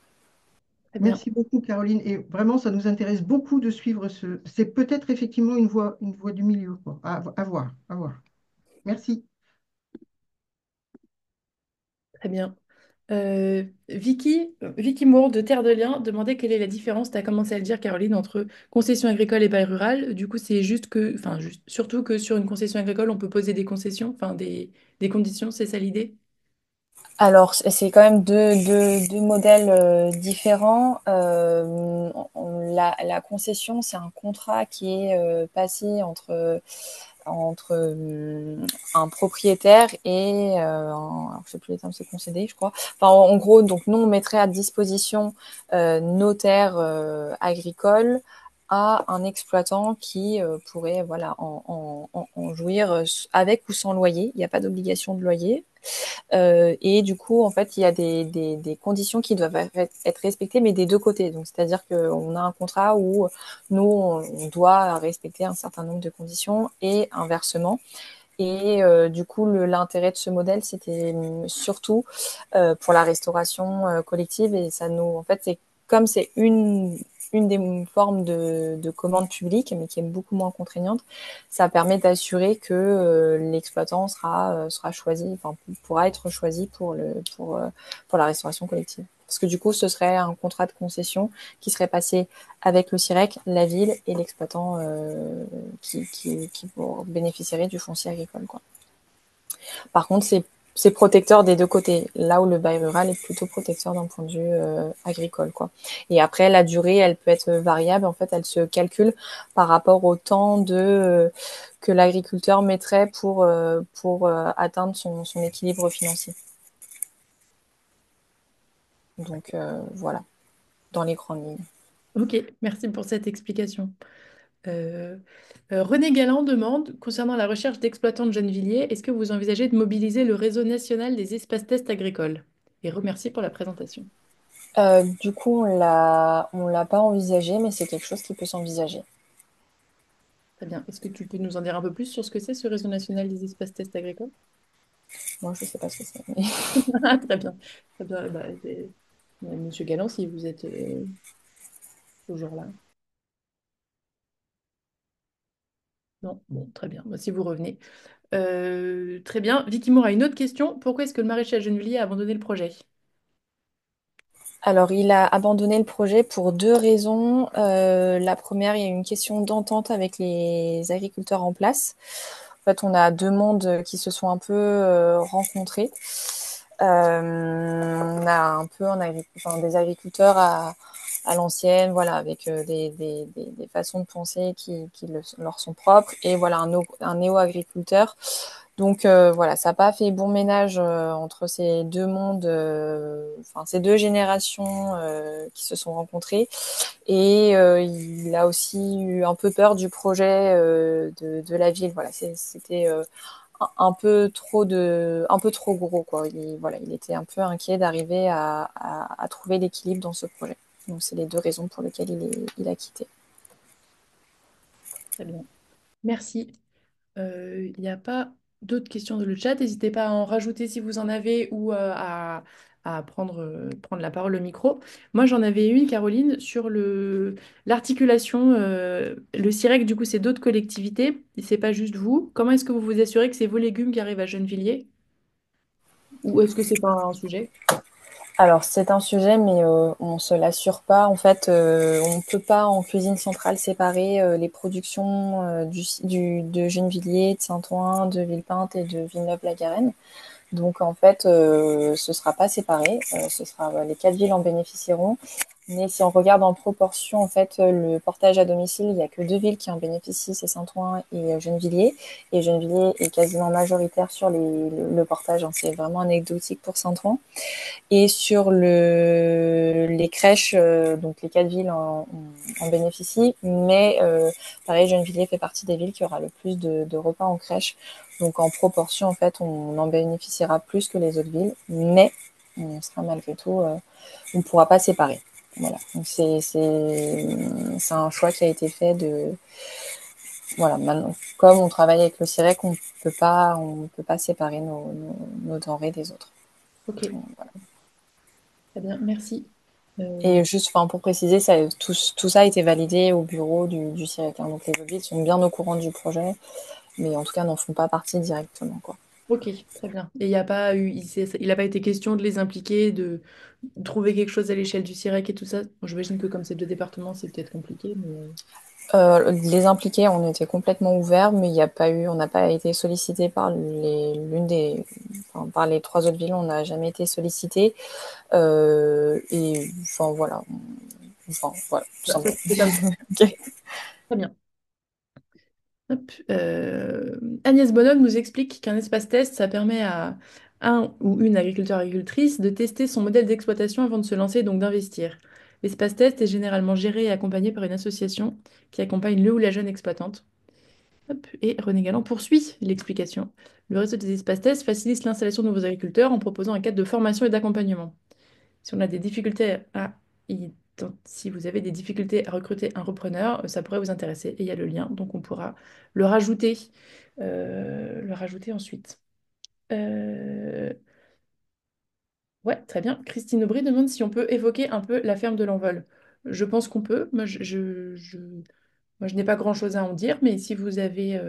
A: Très bien.
D: Merci beaucoup, Caroline. Et vraiment, ça nous intéresse beaucoup de suivre ce. C'est peut-être effectivement une voie du milieu, quoi. À voir, à voir. Merci.
A: Très bien. Vicky Moore de Terre de Liens demandait quelle est la différence, tu as commencé à le dire Caroline, entre concession agricole et bail rural. Du coup, c'est juste que, enfin, surtout que sur une concession agricole, on peut poser des concessions, enfin des conditions, c'est ça l'idée?
C: Alors, c'est quand même deux modèles différents. La concession, c'est un contrat qui est passé entre un propriétaire et alors je sais plus les termes, c'est concédé, je crois. Enfin, en gros, donc nous on mettrait à disposition nos terres agricoles à un exploitant qui pourrait voilà en jouir avec ou sans loyer. Il n'y a pas d'obligation de loyer. Et du coup, en fait, il y a des conditions qui doivent être respectées, mais des deux côtés. Donc, c'est-à-dire qu'on a un contrat où nous, on doit respecter un certain nombre de conditions et inversement. Et du coup, l'intérêt de ce modèle, c'était surtout pour la restauration collective. Et ça nous, en fait, c'est comme c'est une des formes de commande publique, mais qui est beaucoup moins contraignante, ça permet d'assurer que l'exploitant sera choisi, enfin pourra être choisi pour la restauration collective. Parce que du coup, ce serait un contrat de concession qui serait passé avec le CIREC, la ville et l'exploitant qui bénéficierait du foncier agricole, quoi. Par contre, c'est protecteur des deux côtés, là où le bail rural est plutôt protecteur d'un point de vue agricole, quoi. Et après, la durée, elle peut être variable. En fait, elle se calcule par rapport au temps que l'agriculteur mettrait pour atteindre son équilibre financier. Donc voilà, dans les grandes lignes.
A: Ok, merci pour cette explication. Euh, René Galland demande, concernant la recherche d'exploitants de Gennevilliers, est-ce que vous envisagez de mobiliser le réseau national des espaces tests agricoles? Et remercie pour la présentation.
C: Du coup, on l'a pas envisagé, mais c'est quelque chose qui peut s'envisager.
A: Très bien. Est-ce que tu peux nous en dire un peu plus sur ce que c'est ce réseau national des espaces tests agricoles?
C: Moi, je sais pas ce que c'est. Mais
A: Ah, très bien. Très bien. Bah, Monsieur Galland, si vous êtes toujours là. Non, bon, très bien. Bah, si vous revenez. Très bien. Vicky Moore a une autre question. Pourquoi est-ce que le maréchal Gennevilliers a abandonné le projet?
C: alors, il a abandonné le projet pour deux raisons. La première, il y a eu une question d'entente avec les agriculteurs en place. En fait, on a deux mondes qui se sont un peu rencontrés. On a un peu enfin, des agriculteurs à l'ancienne, voilà, avec des façons de penser leur sont propres, et voilà, un néo-agriculteur. Donc voilà, ça n'a pas fait bon ménage entre ces deux mondes, enfin ces deux générations qui se sont rencontrées. Et il a aussi eu un peu peur du projet de la ville. Voilà, c'était un peu trop gros, quoi. Voilà, il était un peu inquiet d'arriver à trouver l'équilibre dans ce projet. Donc c'est les deux raisons pour lesquelles il a quitté.
A: Très bien. Merci. Il n'y a pas d'autres questions dans le chat. N'hésitez pas à en rajouter si vous en avez ou à prendre la parole au micro. Moi, j'en avais une, Caroline, sur l'articulation. Le CIREC, du coup, c'est d'autres collectivités. Et c'est pas juste vous. Comment est-ce que vous vous assurez que c'est vos légumes qui arrivent à Gennevilliers? Ou est-ce que c'est pas un sujet?
C: Alors c'est un sujet, mais on se l'assure pas. En fait, on peut pas en cuisine centrale séparer les productions de Gennevilliers, de Saint-Ouen, de Villepinte et de Villeneuve-la-Garenne. Donc en fait, ce sera pas séparé. Ce sera les quatre villes en bénéficieront. Mais si on regarde en proportion, en fait, le portage à domicile, il y a que deux villes qui en bénéficient, c'est Saint-Ouen et Gennevilliers. Et Gennevilliers est quasiment majoritaire sur le portage, hein. C'est vraiment anecdotique pour Saint-Ouen. Et sur les crèches, donc les quatre villes en bénéficient, mais pareil, Gennevilliers fait partie des villes qui aura le plus de repas en crèche. Donc en proportion, en fait, on en bénéficiera plus que les autres villes, mais on sera malgré tout, on ne pourra pas séparer. Voilà. Donc c'est un choix qui a été fait de voilà. Maintenant, comme on travaille avec le CIREC, on peut pas séparer nos denrées des autres.
A: Ok,
C: Voilà.
A: très bien, merci.
C: Et juste, enfin, pour préciser, tout ça a été validé au bureau du CIREC, hein. Donc les autres villes sont bien au courant du projet, mais en tout cas n'en font pas partie directement, quoi.
A: Ok, très bien. Et il n'y a pas eu, il n'a pas été question de les impliquer, de trouver quelque chose à l'échelle du CIREC et tout ça. Bon, j'imagine que comme c'est deux départements, c'est peut-être compliqué, mais
C: Les impliqués, on était complètement ouverts, mais il n'y a pas eu, on n'a pas été sollicité par enfin, par les trois autres villes, on n'a jamais été sollicité. Et enfin voilà, tout
A: bah, ça,
C: simplement.
A: c'est comme ça.
C: Ok.
A: Très bien. Hop, Agnès Bonhomme nous explique qu'un espace test, ça permet à un ou une agriculteur-agricultrice de tester son modèle d'exploitation avant de se lancer, donc d'investir. L'espace test est généralement géré et accompagné par une association qui accompagne le ou la jeune exploitante. Hop, et René Galland poursuit l'explication. Le réseau des espaces tests facilite l'installation de nouveaux agriculteurs en proposant un cadre de formation et d'accompagnement. Si on a des difficultés si vous avez des difficultés à recruter un repreneur, ça pourrait vous intéresser. Et il y a le lien, donc on pourra le rajouter ensuite. Euh, Ouais, très bien. Christine Aubry demande si on peut évoquer un peu la ferme de l'Envol. Je pense qu'on peut. Moi, je n'ai pas grand-chose à en dire, mais si vous avez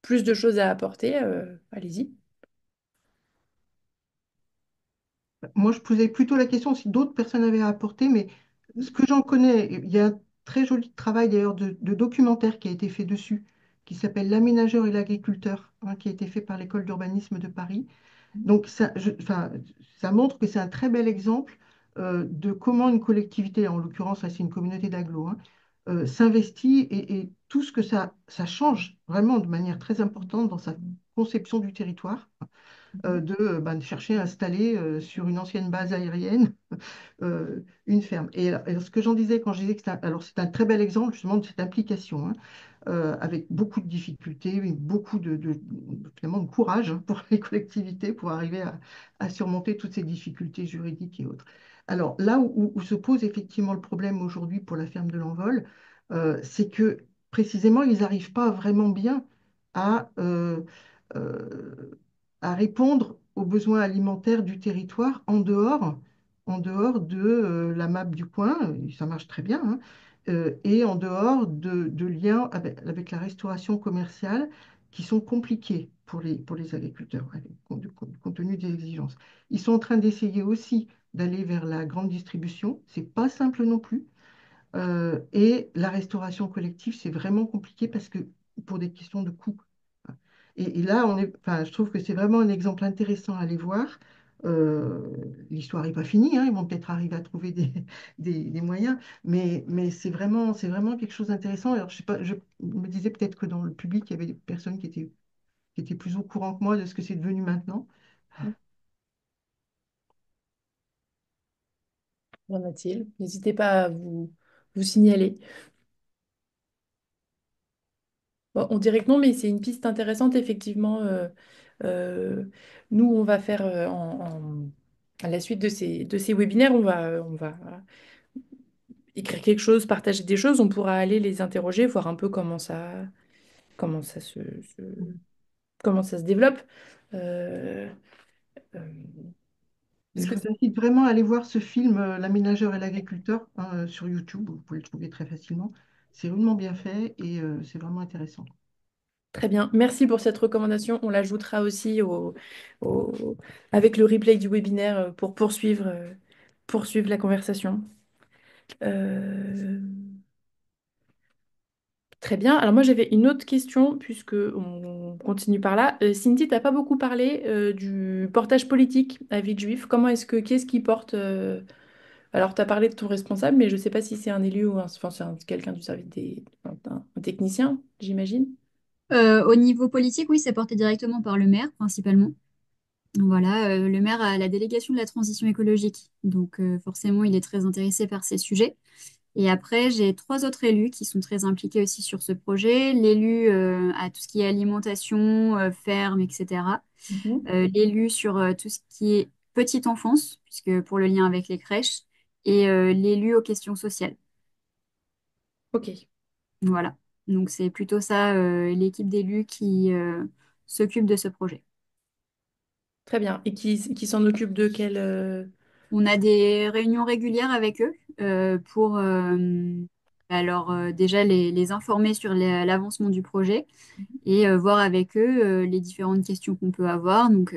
A: plus de choses à apporter, allez-y.
D: Moi, je posais plutôt la question si d'autres personnes avaient à apporter, mais ce que j'en connais, il y a un très joli travail d'ailleurs de documentaire qui a été fait dessus, qui s'appelle L'aménageur et l'agriculteur, hein, qui a été fait par l'École d'urbanisme de Paris. Donc, enfin, ça montre que c'est un très bel exemple de comment une collectivité, en l'occurrence, là, c'est une communauté d'agglos, hein, s'investit et tout ce que ça change vraiment de manière très importante dans sa conception du territoire, de chercher à installer sur une ancienne base aérienne une ferme. Et ce que j'en disais quand je disais que alors c'est un très bel exemple justement de cette implication, hein, avec beaucoup de difficultés, mais beaucoup finalement de courage, hein, pour les collectivités pour arriver à surmonter toutes ces difficultés juridiques et autres. Alors là où se pose effectivement le problème aujourd'hui pour la ferme de l'Envol, c'est que précisément ils n'arrivent pas vraiment bien à, euh, à répondre aux besoins alimentaires du territoire en dehors de la map du coin, ça marche très bien, hein, et en dehors de liens avec la restauration commerciale qui sont compliqués pour les agriculteurs, hein, compte tenu des exigences. Ils sont en train d'essayer aussi d'aller vers la grande distribution. C'est pas simple non plus. Et la restauration collective, c'est vraiment compliqué parce que pour des questions de coût. Et là, enfin, je trouve que c'est vraiment un exemple intéressant à aller voir. Euh, L'histoire n'est pas finie, hein, ils vont peut-être arriver à trouver des moyens, mais c'est vraiment quelque chose d'intéressant. Alors, je sais pas, je me disais peut-être que dans le public, il y avait des personnes qui étaient plus au courant que moi de ce que c'est devenu maintenant.
A: Y en a-t-il? N'hésitez pas à vous signaler. Bon, on dirait que non, mais c'est une piste intéressante, effectivement. Euh, Nous, on va faire à la suite de ces webinaires, on va écrire quelque chose, partager des choses. On pourra aller les interroger, voir un peu comment ça comment ça se développe. Euh, euh,
D: Mais
A: Parce
D: je
A: que
D: vous incite vraiment à aller voir ce film, L'aménageur et l'agriculteur, hein, sur YouTube. Vous pouvez le trouver très facilement. C'est rudement bien fait et c'est vraiment intéressant.
A: très bien. Merci pour cette recommandation. On l'ajoutera aussi avec le replay du webinaire pour poursuivre la conversation. Euh, Très bien. Alors moi j'avais une autre question puisque on continue par là. Cindy, t'as pas beaucoup parlé du portage politique à Villejuif. Qu'est-ce qui porte Alors tu as parlé de ton responsable, mais je sais pas si c'est un élu ou enfin, c'est quelqu'un du service un technicien, j'imagine.
B: Au niveau politique, oui, c'est porté directement par le maire, principalement. Voilà, le maire a la délégation de la transition écologique, donc forcément, il est très intéressé par ces sujets. Et après, j'ai trois autres élus qui sont très impliqués aussi sur ce projet. L'élu à tout ce qui est alimentation, ferme, etc.
A: Mhm.
B: L'élu sur tout ce qui est petite enfance, puisque pour le lien avec les crèches, et l'élu aux questions sociales.
A: Ok,
B: Voilà. Donc c'est plutôt ça, l'équipe d'élus qui s'occupe de ce projet.
A: très bien. Et qui s'en occupe de quel
B: On a des réunions régulières avec eux pour alors déjà les informer sur l'avancement du projet et voir avec eux les différentes questions qu'on peut avoir. Donc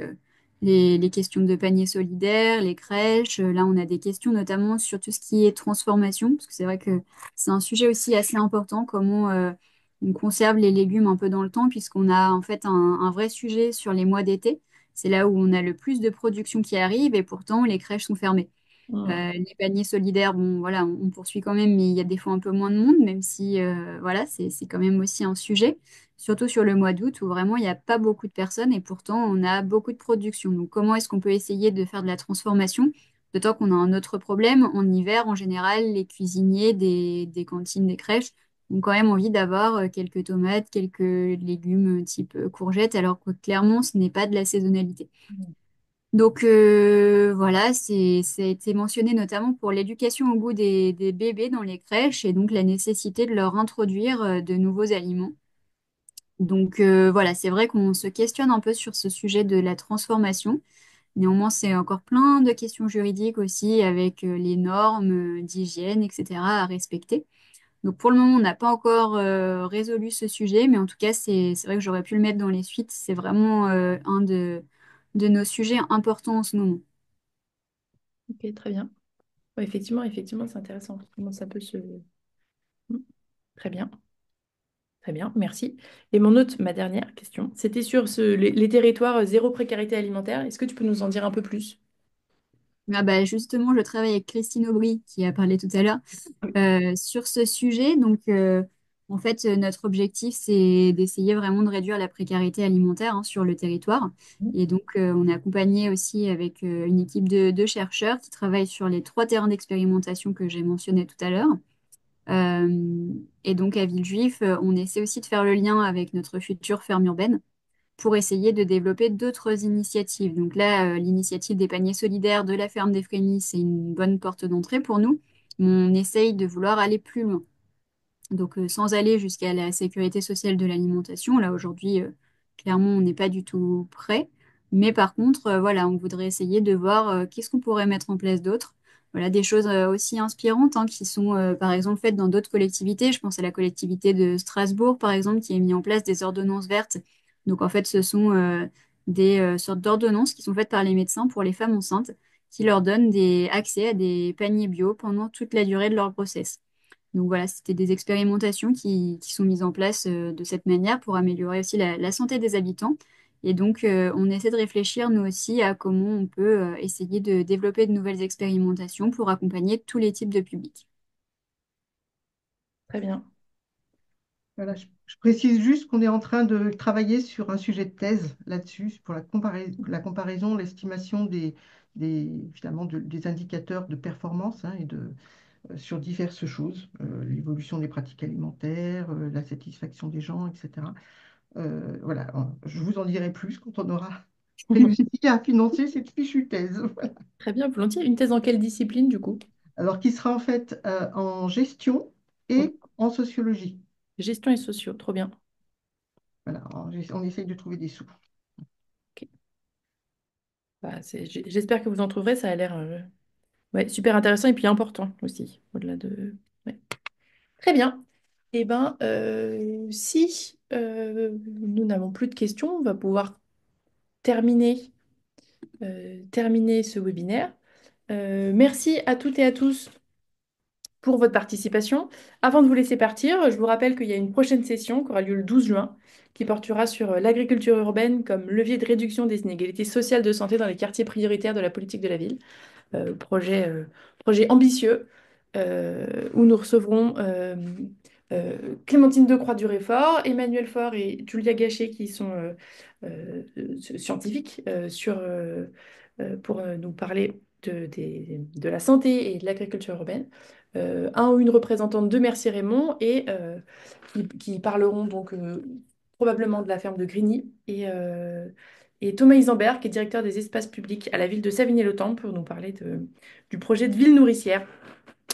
B: les questions de panier solidaire, les crèches. Là, on a des questions notamment sur tout ce qui est transformation, parce que c'est vrai que c'est un sujet aussi assez important, comment on conserve les légumes un peu dans le temps, puisqu'on a en fait un vrai sujet sur les mois d'été. C'est là où on a le plus de production qui arrive et pourtant les crèches sont fermées.
A: Hmm.
B: Les paniers solidaires, bon, voilà, on poursuit quand même, mais il y a des fois un peu moins de monde, même si, voilà, c'est quand même aussi un sujet, surtout sur le mois d'août où vraiment il n'y a pas beaucoup de personnes et pourtant on a beaucoup de production. Donc, comment est-ce qu'on peut essayer de faire de la transformation? D'autant qu'on a un autre problème, en hiver, en général, les cuisiniers des cantines, des crèches ont quand même envie d'avoir quelques tomates, quelques légumes type courgettes, alors que clairement, ce n'est pas de la saisonnalité. Donc voilà, ça a été mentionné notamment pour l'éducation au goût des bébés dans les crèches et donc la nécessité de leur introduire de nouveaux aliments. Donc voilà, c'est vrai qu'on se questionne un peu sur ce sujet de la transformation. Néanmoins, c'est encore plein de questions juridiques aussi avec les normes d'hygiène, etc. à respecter. Donc pour le moment, on n'a pas encore résolu ce sujet, mais en tout cas, c'est vrai que j'aurais pu le mettre dans les suites. C'est vraiment un de nos sujets importants en ce moment.
A: Ok, très bien. Ouais, effectivement, c'est intéressant. Comment ça peut se... Hmm. Très bien. Très bien, merci. Et ma dernière question, c'était sur les territoires zéro précarité alimentaire. Est-ce que tu peux nous en dire un peu plus?
B: Ah bah justement, je travaille avec Christine Aubry, qui a parlé tout à l'heure,
A: Oui.
B: sur ce sujet. Donc, en fait, notre objectif, c'est d'essayer vraiment de réduire la précarité alimentaire hein, sur le territoire. Et donc, on est accompagné aussi avec une équipe de chercheurs qui travaillent sur les trois terrains d'expérimentation que j'ai mentionnés tout à l'heure. Et donc, à Villejuif, on essaie aussi de faire le lien avec notre future ferme urbaine pour essayer de développer d'autres initiatives. Donc là, l'initiative des paniers solidaires de la ferme des Frémis, c'est une bonne porte d'entrée pour nous. On essaye de vouloir aller plus loin. Donc, sans aller jusqu'à la sécurité sociale de l'alimentation, là aujourd'hui, clairement, on n'est pas du tout prêt. Mais par contre, voilà, on voudrait essayer de voir qu'est-ce qu'on pourrait mettre en place d'autre. Voilà, des choses aussi inspirantes hein, qui sont, par exemple, faites dans d'autres collectivités. Je pense à la collectivité de Strasbourg, par exemple, qui a mis en place des ordonnances vertes. Donc, en fait, ce sont des sortes d'ordonnances qui sont faites par les médecins pour les femmes enceintes, qui leur donnent accès à des paniers bio pendant toute la durée de leur grossesse. Donc voilà, c'était des expérimentations qui sont mises en place de cette manière pour améliorer aussi la santé des habitants. Et donc, on essaie de réfléchir, nous aussi, à comment on peut essayer de développer de nouvelles expérimentations pour accompagner tous les types de publics.
A: Très bien.
D: Voilà, je précise juste qu'on est en train de travailler sur un sujet de thèse là-dessus, pour la comparaison, l'estimation finalement des indicateurs de performance hein, sur diverses choses, l'évolution des pratiques alimentaires, la satisfaction des gens, etc. Voilà, je vous en dirai plus quand on aura réussi à financer cette fichue thèse. Voilà.
A: Très bien, volontiers. Une thèse en quelle discipline, du coup?
D: Alors, qui sera en fait en gestion
A: Ok.
D: et en sociologie.
A: Gestion et sociaux, trop bien.
D: Voilà, on essaye de trouver des sous.
A: Ok. Bah, j'espère que vous en trouverez, ça a l'air ouais, super intéressant et puis important aussi, au-delà de... ouais. Très bien. Eh bien, si nous n'avons plus de questions, on va pouvoir terminer ce webinaire. Merci à toutes et à tous pour votre participation. Avant de vous laisser partir, je vous rappelle qu'il y a une prochaine session qui aura lieu le 12 juin, qui portera sur l'agriculture urbaine comme levier de réduction des inégalités sociales de santé dans les quartiers prioritaires de la politique de la ville. Projet ambitieux où nous recevrons Clémentine Decroix du Réfort, Emmanuel Faure et Julia Gachet qui sont scientifiques pour nous parler de la santé et de l'agriculture urbaine. Un ou une représentante de Mercier Raymond et qui parleront donc probablement de la ferme de Grigny et Thomas Isenberg, qui est directeur des espaces publics à la ville de Savigny-le-Temple, pour nous parler du projet de ville nourricière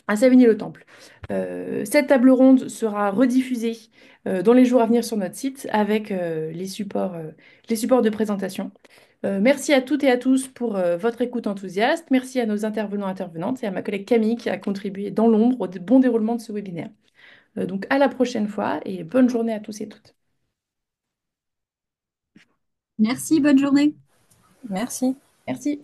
A: à Savigny-le-Temple. Cette table ronde sera rediffusée dans les jours à venir sur notre site avec les supports de présentation. Merci à toutes et à tous pour votre écoute enthousiaste. Merci à nos intervenants intervenantes et à ma collègue Camille qui a contribué dans l'ombre au bon déroulement de ce webinaire. Donc à la prochaine fois et bonne journée à tous et toutes.
B: Merci, bonne journée.
C: Merci.
A: Merci.